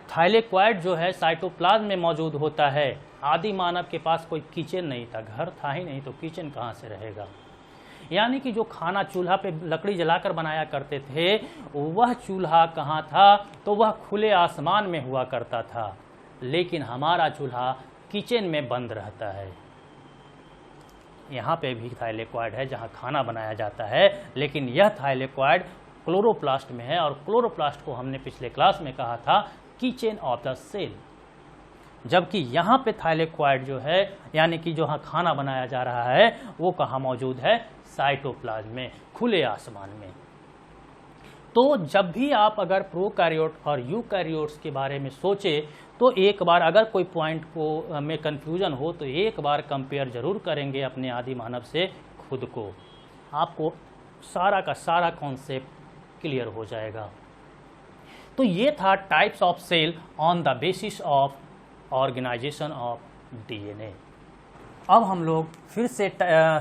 थाइलेक्वाइड जो है साइटोप्लाज्म में मौजूद होता है। आदि मानव के पास कोई किचन नहीं था, घर था ही नहीं, तो किचन कहाँ से रहेगा। यानी कि जो खाना चूल्हा पे लकड़ी जलाकर बनाया करते थे वह चूल्हा कहाँ था, तो वह खुले आसमान में हुआ करता था। लेकिन हमारा चूल्हा किचन में बंद रहता है। यहाँ पे भी थाइलेक्वाइड है जहाँ खाना बनाया जाता है, लेकिन यह थाइलेक्वाइड क्लोरोप्लास्ट में है। और क्लोरोप्लास्ट को हमने पिछले क्लास में कहा था किचन ऑफ द सेल। जबकि यहाँ पे थाइलेक्वाइड जो है, यानी कि जो खाना बनाया जा रहा है, वो कहाँ मौजूद है? साइटोप्लाज्म में, खुले आसमान में। तो जब भी आप अगर प्रोकैरियोट और यूकैरियोट्स के बारे में सोचे तो एक बार अगर कोई पॉइंट को में कन्फ्यूजन हो तो एक बार कंपेयर जरूर करेंगे अपने आदि मानव से खुद को। आपको सारा का सारा कॉन्सेप्ट क्लियर हो जाएगा। तो ये था types of cell on the basis of organisation of DNA. अब हम लोग फिर से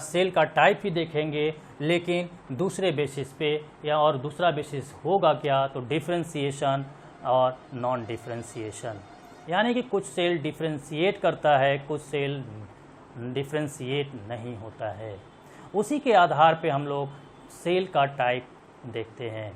सेल का टाइप ही देखेंगे, लेकिन दूसरे बेसिस पे, या और दूसरा बेसिस होगा क्या, तो डिफरेंशिएशन और नॉन डिफरेंशिएशन। यानी कि कुछ सेल डिफरेंशिएट करता है, कुछ सेल डिफरेंशिएट नहीं होता है। उसी के आधार पे हम लोग सेल का टाइप देखते हैं।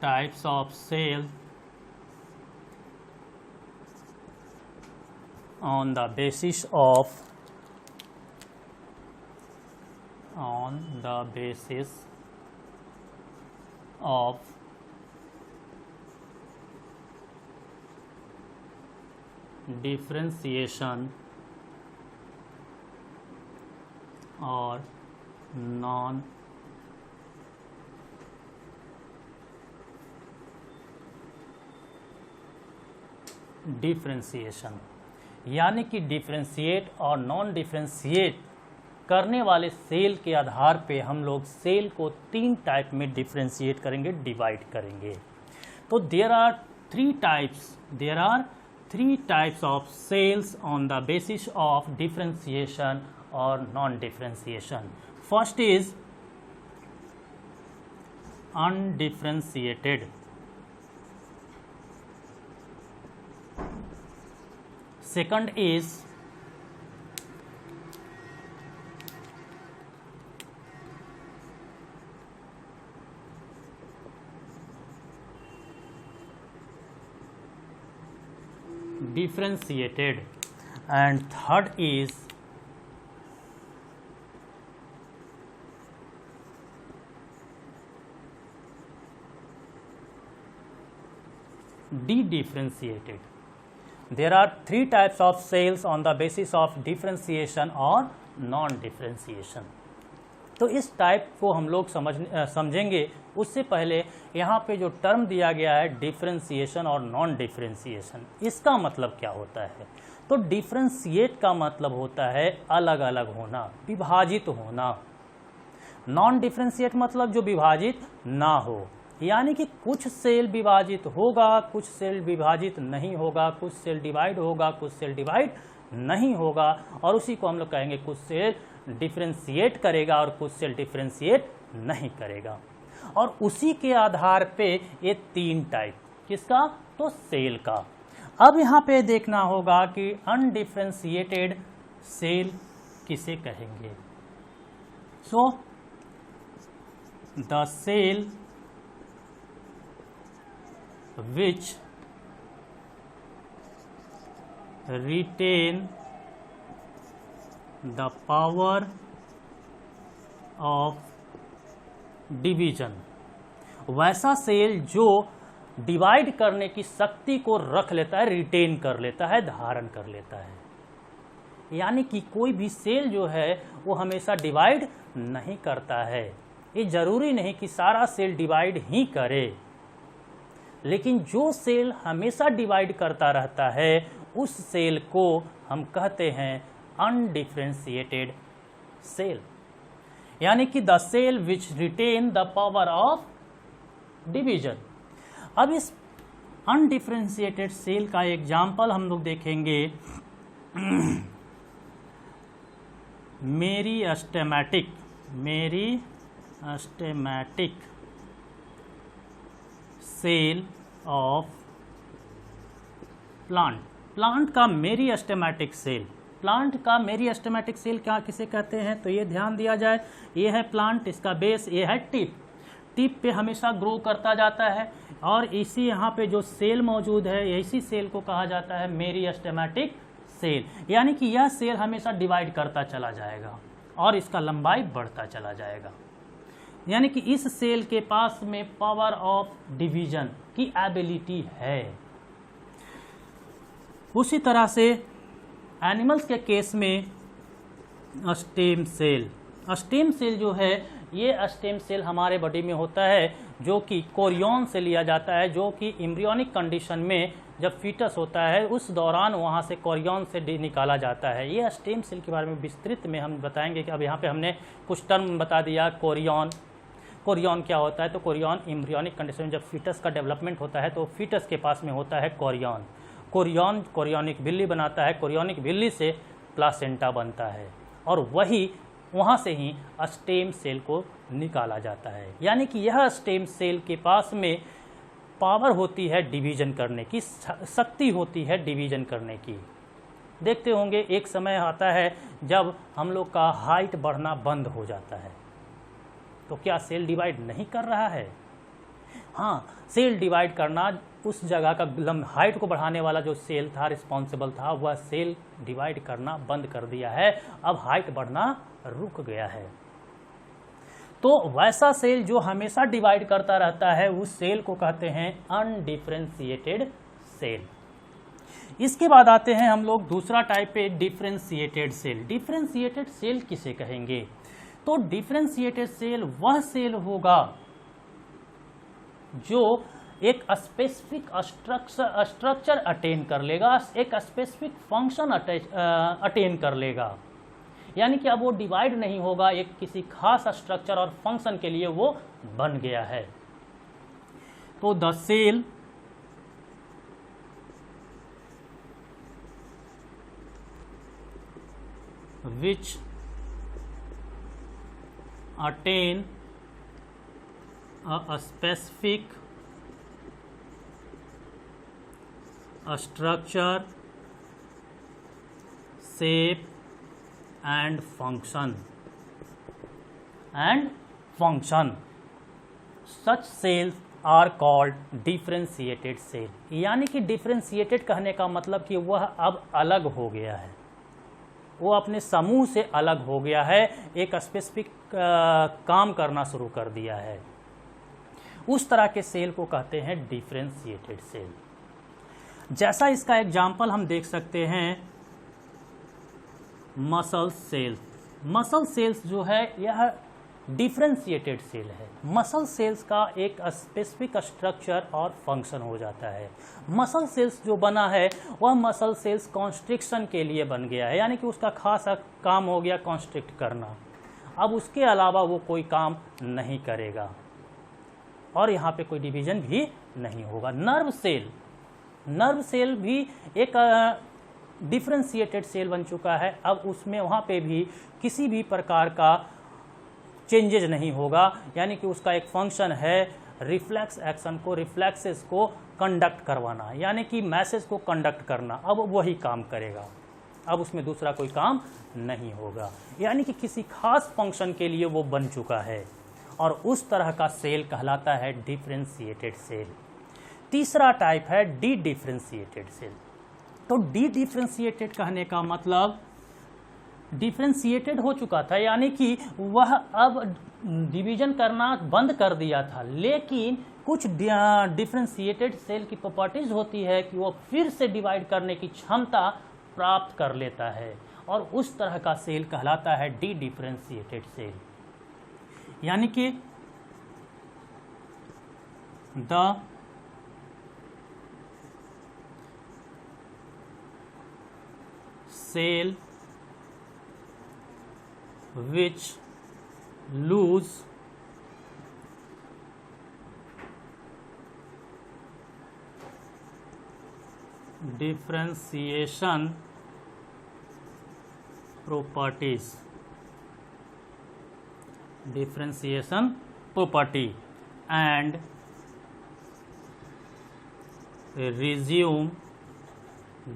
Types of cell on the basis of differentiation or non differentiation. यानी कि डिफरेंशिएट और नॉन डिफरेंशिएट करने वाले सेल के आधार पे हम लोग सेल को 3 टाइप में डिफरेंशिएट करेंगे, डिवाइड करेंगे। तो there are 3 types of cells on the basis of differentiation और non differentiation. First is undifferentiated, second is differentiated, and third is de-differentiated. There are 3 types of cells on the basis of differentiation और non differentiation। तो इस type को हम लोग समझेंगे। उससे पहले यहाँ पे जो टर्म दिया गया है डिफरेंशिएशन और नॉन डिफरेंशिएशन, इसका मतलब क्या होता है? तो डिफरेंशिएट का मतलब होता है अलग अलग होना, विभाजित होना। नॉन डिफरेंशिएट मतलब जो विभाजित ना हो, यानी कि कुछ सेल विभाजित होगा, कुछ सेल विभाजित नहीं होगा, कुछ सेल डिवाइड होगा, कुछ सेल डिवाइड नहीं होगा, और उसी को हम लोग कहेंगे कुछ सेल डिफरेंशिएट करेगा और कुछ सेल डिफरेंशिएट नहीं करेगा। और उसी के आधार पे ये 3 टाइप, किसका? तो सेल का। अब यहाँ पे देखना होगा कि अनडिफरेंशिएटेड सेल किसे कहेंगे। So the cell which retain the power of division, वैसा सेल जो डिवाइड करने की शक्ति को रख लेता है, रिटेन कर लेता है, धारण कर लेता है। यानी कि कोई भी सेल जो है वो हमेशा डिवाइड नहीं करता है। ये जरूरी नहीं कि सारा सेल डिवाइड ही करे, लेकिन जो सेल हमेशा डिवाइड करता रहता है उस सेल को हम कहते हैं अनडिफरेंशिएटेड सेल। यानी कि the cell which retain the power of division. अब इस अनडिफरेंशिएटेड सेल का एग्जाम्पल हम लोग देखेंगे मेरिस्टेमेटिक सेल ऑफ प्लांट का मेरिस्टेमेटिक सेल। प्लांट का मेरिस्टेमेटिक सेल क्या किसे कहते हैं? तो ये ध्यान दिया जाए, ये है प्लांट, इसका बेस, ये है टिप। टिप पे हमेशा ग्रो करता जाता है, और इसी यहाँ पे जो सेल मौजूद है, इसी सेल को कहा जाता है मेरिस्टेमेटिक सेल। यानी कि यह सेल हमेशा डिवाइड करता चला जाएगा और इसका लंबाई बढ़ता चला जाएगा। यानी कि इस सेल के पास में पावर ऑफ डिवीजन की एबिलिटी है। उसी तरह से एनिमल्स के केस में स्टेम सेल। स्टेम सेल जो है, ये स्टेम सेल हमारे बॉडी में होता है जो कि कोरियन से लिया जाता है, जो कि एम्ब्रियोनिक कंडीशन में जब फीटस होता है उस दौरान वहाँ से कोरियन से निकाला जाता है। ये स्टेम सेल के बारे में विस्तृत में हम बताएंगे कि अब यहाँ पे हमने कुछ टर्म बता दिया। कोरियन क्या होता है, तो कोरियन एम्ब्रियोनिक कंडीशन में जब फीटस का डेवलपमेंट होता है तो फीटस के पास में होता है कोरियन कोरियोनिक बिल्ली बनाता है, कोरियोनिक बिल्ली से प्लासेंटा बनता है और वही वहाँ से ही स्टेम सेल को निकाला जाता है। यानी कि यह स्टेम सेल के पास में पावर होती है डिवीजन करने की, शक्ति होती है डिवीजन करने की। देखते होंगे एक समय आता है जब हम लोग का हाइट बढ़ना बंद हो जाता है, तो क्या सेल डिवाइड नहीं कर रहा है? हाँ, सेल डिवाइड करना, उस जगह का हाइट को बढ़ाने वाला जो सेल था, रिस्पॉन्सिबल था, वह सेल डिवाइड करना बंद कर दिया है। अब हाइट बढ़ना रुक गया है। तो वैसा सेल जो हमेशा डिवाइड करता रहता है उस सेल को कहते हैं अनडिफरेंशिएटेड सेल। इसके बाद आते हैं हम लोग दूसरा टाइप पे, डिफरेंशिएटेड सेल। डिफरेंशिएटेड सेल किसे कहेंगे? तो डिफरेंशिएटेड सेल वह सेल होगा जो एक स्पेसिफिक स्ट्रक्चर अटेन कर लेगा, एक स्पेसिफिक फंक्शन अटेन कर लेगा। यानी कि अब वो डिवाइड नहीं होगा, एक किसी खास स्ट्रक्चर और फंक्शन के लिए वो बन गया है। तो the cell which attain a specific structure, shape and function such cells are called differentiated cell। यानी कि differentiated कहने का मतलब कि वह अब अलग हो गया है, वो अपने समूह से अलग हो गया है, एक स्पेसिफिक काम करना शुरू कर दिया है। उस तरह के सेल को कहते हैं डिफरेंशिएटेड सेल। जैसा इसका एग्जाम्पल हम देख सकते हैं, मसल सेल्स। मसल सेल्स जो है यह डिफरेंशिएटेड सेल है। मसल सेल्स का एक स्पेसिफिक स्ट्रक्चर और फंक्शन हो जाता है। मसल सेल्स जो बना है वह मसल सेल्स कॉन्स्ट्रिक्शन के लिए बन गया है, यानी कि उसका खास काम हो गया कॉन्स्ट्रिक्ट करना। अब उसके अलावा वो कोई काम नहीं करेगा और यहाँ पे कोई डिवीजन भी नहीं होगा। नर्व सेल भी एक डिफरेंशिएटेड सेल बन चुका है। अब उसमें वहाँ पे भी किसी भी प्रकार का चेंजेज नहीं होगा, यानी कि उसका एक फंक्शन है रिफ्लेक्स एक्शन को, रिफ्लेक्सेस को कंडक्ट करवाना, यानी कि मैसेज को कंडक्ट करना। अब वही काम करेगा, अब उसमें दूसरा कोई काम नहीं होगा, यानी कि किसी खास फंक्शन के लिए वो बन चुका है और उस तरह का सेल कहलाता है डिफरेंशिएटेड सेल। तीसरा टाइप है डी डिफरेंशिएटेड सेल। तो डी डिफरेंशिएटेड कहने का मतलब डिफरेंशिएटेड हो चुका था, यानी कि वह अब डिवीजन करना बंद कर दिया था, लेकिन कुछ डिफरेंशिएटेड सेल की प्रॉपर्टीज होती है कि वो फिर से डिवाइड करने की क्षमता प्राप्त कर लेता है और उस तरह का सेल कहलाता है डी डिफरेंशिएटेड सेल। यानी कि the cell which lose differentiation property and resume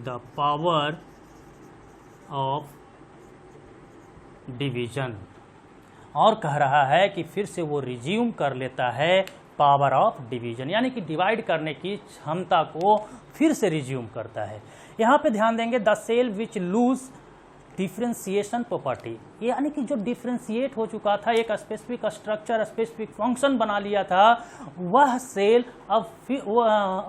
the power of division, और कह रहा है कि फिर से वो रिज्यूम कर लेता है पावर ऑफ डिवीजन, यानी कि डिवाइड करने की क्षमता को फिर से रिज्यूम करता है। यहाँ पे ध्यान देंगे, the cell which lose differentiation property, यानी कि जो डिफ्रेंशिएट हो चुका था, एक स्पेसिफिक स्ट्रक्चर स्पेसिफिक फंक्शन बना लिया था, वह सेल अब फिर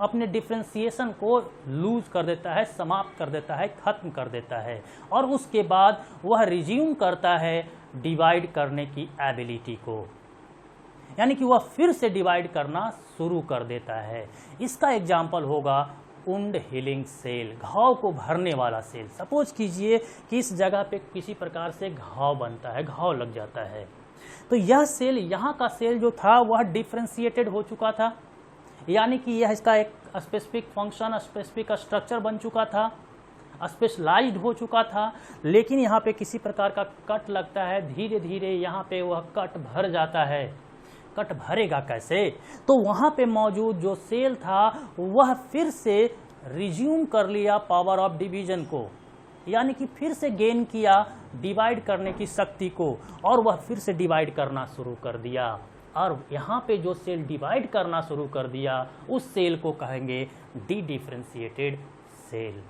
अपने डिफ्रेंशिएशन को लूज कर देता है, समाप्त कर देता है, खत्म कर देता है, और उसके बाद वह रिज्यूम करता है डिवाइड करने की एबिलिटी को, यानी कि वह फिर से डिवाइड करना शुरू कर देता है। इसका एग्जाम्पल होगा वुंड हीलिंग सेल, घाव को भरने वाला सेल। सपोज कीजिए कि इस जगह पे किसी प्रकार से घाव बनता है, घाव लग जाता है, तो यह सेल, यहाँ का सेल जो था वह डिफ्रेंशिएटेड हो चुका था, यानी कि यह इसका एक स्पेसिफिक फंक्शन स्पेसिफिक स्ट्रक्चर बन चुका था, स्पेशलाइज्ड हो चुका था, लेकिन यहाँ पे किसी प्रकार का कट लगता है, धीरे धीरे यहाँ पे वह कट भर जाता है। कट भरेगा कैसे? तो वहाँ पे मौजूद जो सेल था वह फिर से रिज्यूम कर लिया पावर ऑफ डिवीजन को, यानी कि फिर से गेन किया डिवाइड करने की शक्ति को, और वह फिर से डिवाइड करना शुरू कर दिया। और यहाँ पे जो सेल डिवाइड करना शुरू कर दिया उस सेल को कहेंगे डी डिफ्रेंशिएटेड सेल।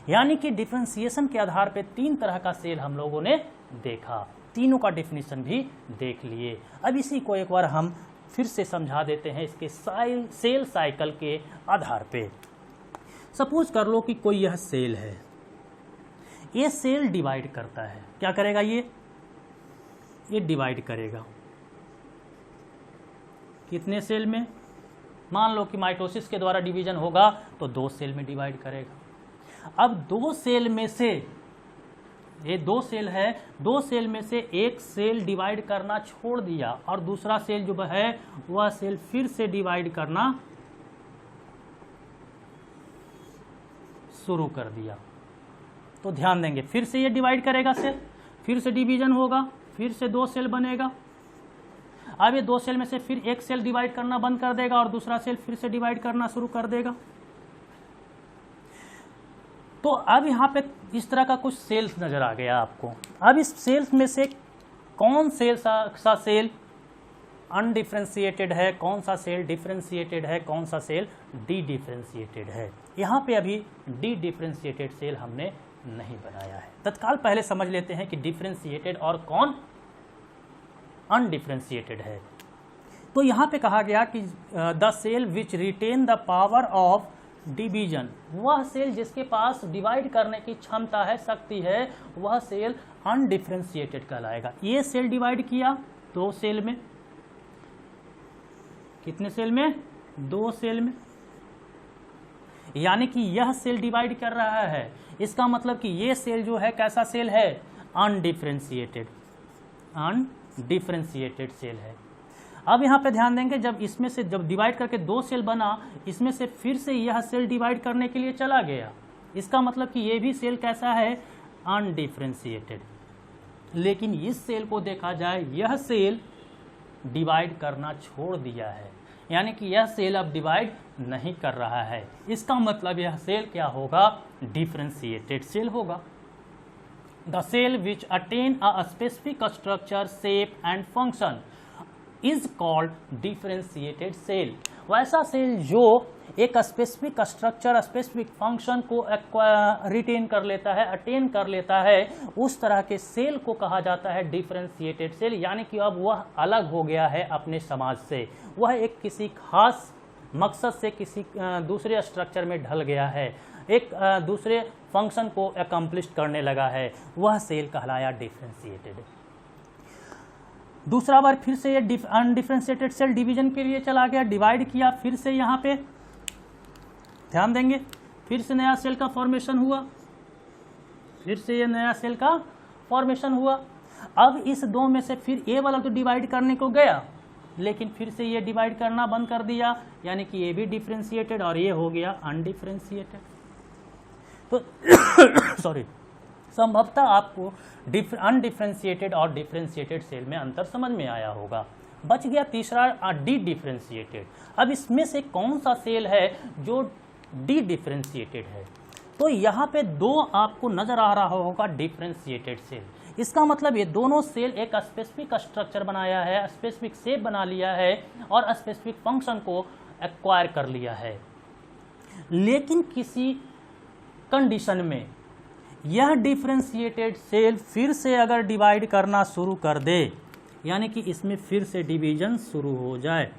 यानी कि डिफ्रेंशिएशन के आधार पे 3 तरह का सेल हम लोगों ने देखा, तीनों का डेफिनेशन भी देख लिए। अब इसी को एक बार हम फिर से समझा देते हैं इसके सेल साइकिल के आधार पे। सपोज कर लो कि कोई यह सेल है, ये सेल डिवाइड करता है, क्या करेगा? ये डिवाइड करेगा कितने सेल में? मान लो कि माइटोसिस के द्वारा डिवीजन होगा तो 2 सेल में डिवाइड करेगा। अब 2 सेल में से, ये 2 सेल है, 2 सेल में से एक सेल डिवाइड करना छोड़ दिया और दूसरा सेल जो है वह सेल फिर से डिवाइड करना शुरू कर दिया। तो ध्यान देंगे, फिर से ये डिवाइड करेगा सेल, फिर से डिवीजन होगा, फिर से 2 सेल बनेगा। अब ये 2 सेल में से फिर एक सेल डिवाइड करना बंद कर देगा और दूसरा सेल फिर से डिवाइड करना शुरू कर देगा। तो अब यहाँ पे इस तरह का कुछ सेल्स नजर आ गया आपको। अब इस सेल्स में से कौन सा सेल अनडिफ्रेंशिएटेड है, कौन सा सेल डिफ्रेंशिएटेड है, कौन सा सेल डी डिफ्रेंशिएटेड है? यहाँ पे अभी डी डिफ्रेंशिएटेड सेल हमने नहीं बनाया है। तत्काल पहले समझ लेते हैं कि डिफ्रेंशिएटेड और कौन अनडिफ्रेंशिएटेड है। तो यहाँ पे कहा गया कि the cell which retain the power of division, वह सेल जिसके पास डिवाइड करने की क्षमता है, शक्ति है, वह सेल अनडिफ्रेंशिएटेड कहलाएगा। ये सेल डिवाइड किया 2 सेल में, कितने सेल में? 2 सेल में, यानी कि यह सेल डिवाइड कर रहा है, इसका मतलब कि ये सेल जो है कैसा सेल है? अनडिफ्रेंशिएटेड सेल है। अब यहाँ पे ध्यान देंगे, जब इसमें से जब डिवाइड करके 2 सेल बना, इसमें से फिर से यह सेल डिवाइड करने के लिए चला गया, इसका मतलब कि ये भी सेल कैसा है? अनडिफ्रेंशिएटेड। लेकिन इस सेल को देखा जाए, यह सेल डिवाइड करना छोड़ दिया है, यानी कि यह सेल अब डिवाइड नहीं कर रहा है। इसका मतलब यह सेल क्या होगा? डिफ्रेंशिएटेड सेल होगा। The cell which attain a specific structure, shape and function is called differentiated cell. वैसा सेल जो एक स्पेसिफिक स्ट्रक्चर, स्पेसिफिक फंक्शन को रिटेन कर लेता है, अटेन कर लेता है, उस तरह के सेल को कहा जाता है डिफ्रेंशिएटेड सेल। यानी कि अब वह अलग हो गया है अपने समाज से, वह एक किसी खास मकसद से किसी दूसरे स्ट्रक्चर में ढल गया है, एक दूसरे फंक्शन को अकम्प्लिश करने लगा है, वह सेल कहलाया डिफ्रेंशिएटेड। दूसरा बार फिर से ये अनडिफ्रेंशिएटेड सेल डिवीजन के लिए चला गया, डिवाइड किया, फिर से यहाँ पे ध्यान देंगे, फिर से नया सेल का फॉर्मेशन हुआ, फिर से ये नया सेल का फॉर्मेशन हुआ। अब इस 2 में से फिर ए वाला तो डिवाइड करने को गया, लेकिन फिर से ये डिवाइड करना बंद कर दिया, यानी कि ये भी डिफ्रेंशिएटेड और ये हो गया अनडिफ्रेंशिएटेड। तो सॉरी, संभवतः आपको अनडिफ्रेंशिएटेड और डिफ्रेंशिएटेड सेल में अंतर समझ में आया होगा। बच गया तीसरा डी डिफ्रेंशिएटेड। अब इसमें से कौन सा सेल है जो डी डिफ्रेंशिएटेड है? तो यहाँ पे 2 आपको नजर आ रहा होगा डिफ्रेंशिएटेड सेल। इसका मतलब ये दोनों सेल एक स्पेसिफिक स्ट्रक्चर बनाया है, स्पेसिफिक शेप बना लिया है और स्पेसिफिक फंक्शन को एक्वायर कर लिया है, लेकिन किसी कंडीशन में यह डिफरेंशिएटेड सेल फिर से अगर डिवाइड करना शुरू कर दे, यानी कि इसमें फिर से डिवीजन शुरू हो जाए,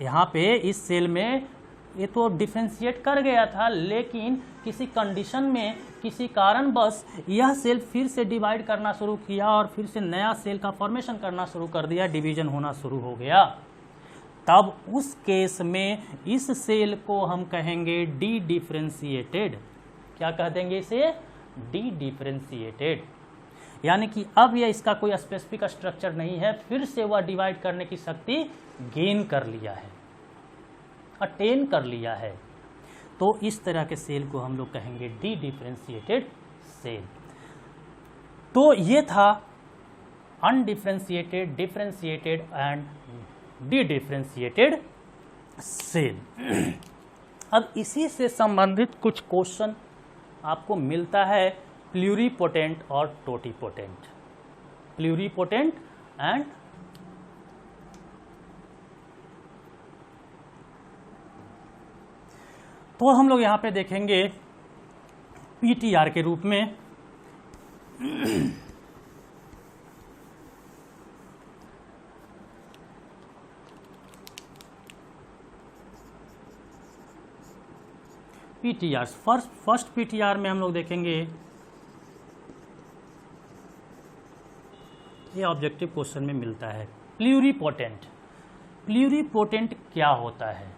यहाँ पे इस सेल में ये तो डिफरेंशिएट कर गया था, लेकिन किसी कंडीशन में किसी कारणवश यह सेल फिर से डिवाइड करना शुरू किया और फिर से नया सेल का फॉर्मेशन करना शुरू कर दिया, डिवीजन होना शुरू हो गया। तब उस केस में इस सेल को हम कहेंगे डी डिफरेंशिएटेड। क्या कह देंगे इसे? D differentiated. यानी कि अब यह इसका कोई स्पेसिफिक स्ट्रक्चर नहीं है, फिर से वह डिवाइड करने की शक्ति गेन कर लिया है, अटेन कर लिया है। तो इस तरह के सेल को हम लोग कहेंगे डी डिफरेंशिएटेड सेल। तो ये था undifferentiated, differentiated and dedifferentiated cell. अब इसी से संबंधित कुछ क्वेश्चन आपको मिलता है, प्लूरिपोटेंट और टोटीपोटेंट। प्लूरिपोटेंट एंड तो हम लोग यहाँ पे देखेंगे पीटीआर के रूप में पीटीआर। फर्स्ट पीटीआर में हम लोग देखेंगे, ये ऑब्जेक्टिव क्वेश्चन में मिलता है प्लूरिपोटेंट। प्लूरिपोटेंट क्या होता है?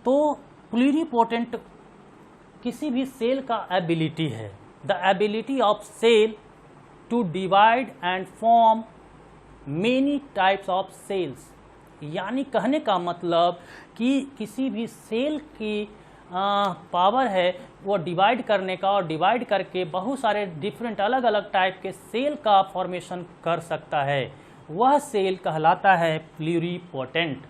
तो प्लूरिपोटेंट किसी भी सेल का एबिलिटी है, the ability of cell to divide and form many types of cells. यानी कहने का मतलब कि किसी भी सेल की पावर है वो डिवाइड करने का, और डिवाइड करके बहुत सारे डिफरेंट अलग अलग टाइप के सेल का फॉर्मेशन कर सकता है, वह सेल कहलाता है प्लूरिपोटेंट।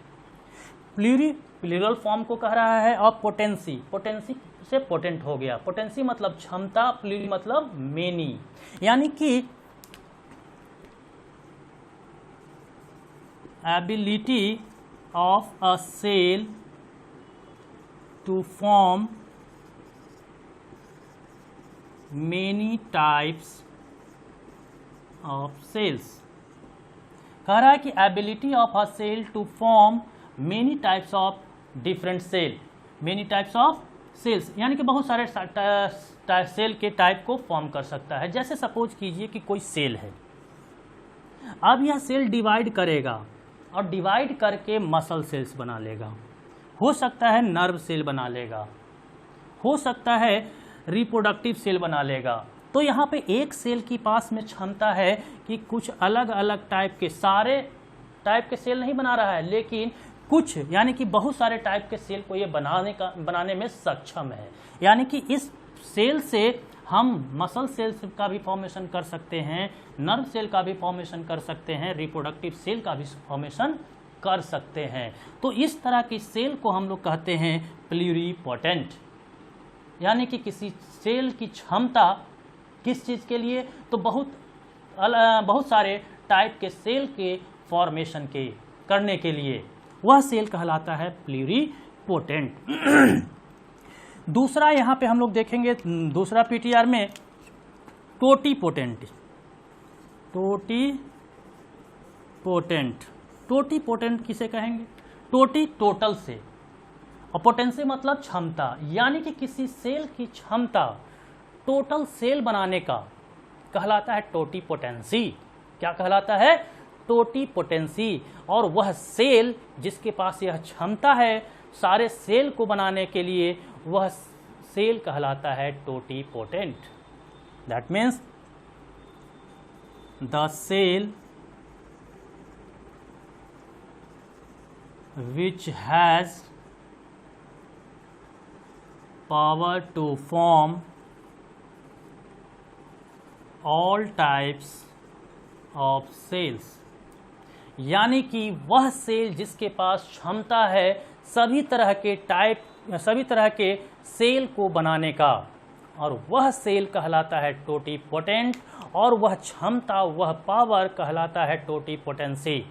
प्लूरल फॉर्म को कह रहा है, और पोटेंसी, पोटेंसी से पोटेंट हो गया। पोटेंसी मतलब क्षमता, प्लूरी मतलब मेनी। यानी कि ability of a cell to form many types of cells। कह रहा है कि ability of a cell to form many types of different cell, many types of cells, यानी कि बहुत सारे सेल के टाइप को फॉर्म कर सकता है। जैसे सपोज कीजिए कि कोई सेल है, अब यह सेल डिवाइड करेगा और डिवाइड करके मसल सेल्स बना लेगा, हो सकता है नर्व सेल बना लेगा, हो सकता है रिप्रोडक्टिव सेल बना लेगा। तो यहाँ पे एक सेल के पास में क्षमता है कि कुछ अलग अलग टाइप के, सारे टाइप के सेल नहीं बना रहा है, लेकिन कुछ यानी कि बहुत सारे टाइप के सेल को ये बनाने में सक्षम है। यानी कि इस सेल से हम मसल सेल्स का भी फॉर्मेशन कर सकते हैं, नर्व सेल का भी फॉर्मेशन कर सकते हैं, रिप्रोडक्टिव सेल का भी फॉर्मेशन कर सकते हैं। तो इस तरह की सेल को हम लोग कहते हैं प्लूरिपोटेंट। यानी कि किसी सेल की क्षमता किस चीज़ के लिए? तो बहुत सारे टाइप के सेल के फॉर्मेशन के करने के लिए वह सेल कहलाता है प्लूरिपोटेंट। दूसरा यहाँ पे हम लोग देखेंगे, दूसरा पीटीआर में टोटीपोटेंट। टोटीपोटेंट, टोटीपोटेंट किसे कहेंगे? टोटी टोटल से, और पोटेंसी मतलब क्षमता। यानी कि किसी सेल की क्षमता टोटल सेल बनाने का कहलाता है टोटीपोटेंसी। क्या कहलाता है? टोटीपोटेंसी। और वह सेल जिसके पास यह क्षमता है सारे सेल को बनाने के लिए, वह सेल कहलाता है totipotent. That means the cell which has power to form all types of cells। यानी कि वह सेल जिसके पास क्षमता है सभी तरह के सेल को बनाने का, और वह सेल कहलाता है टोटीपोटेंट, और वह क्षमता, वह पावर कहलाता है टोटीपोटेंसी।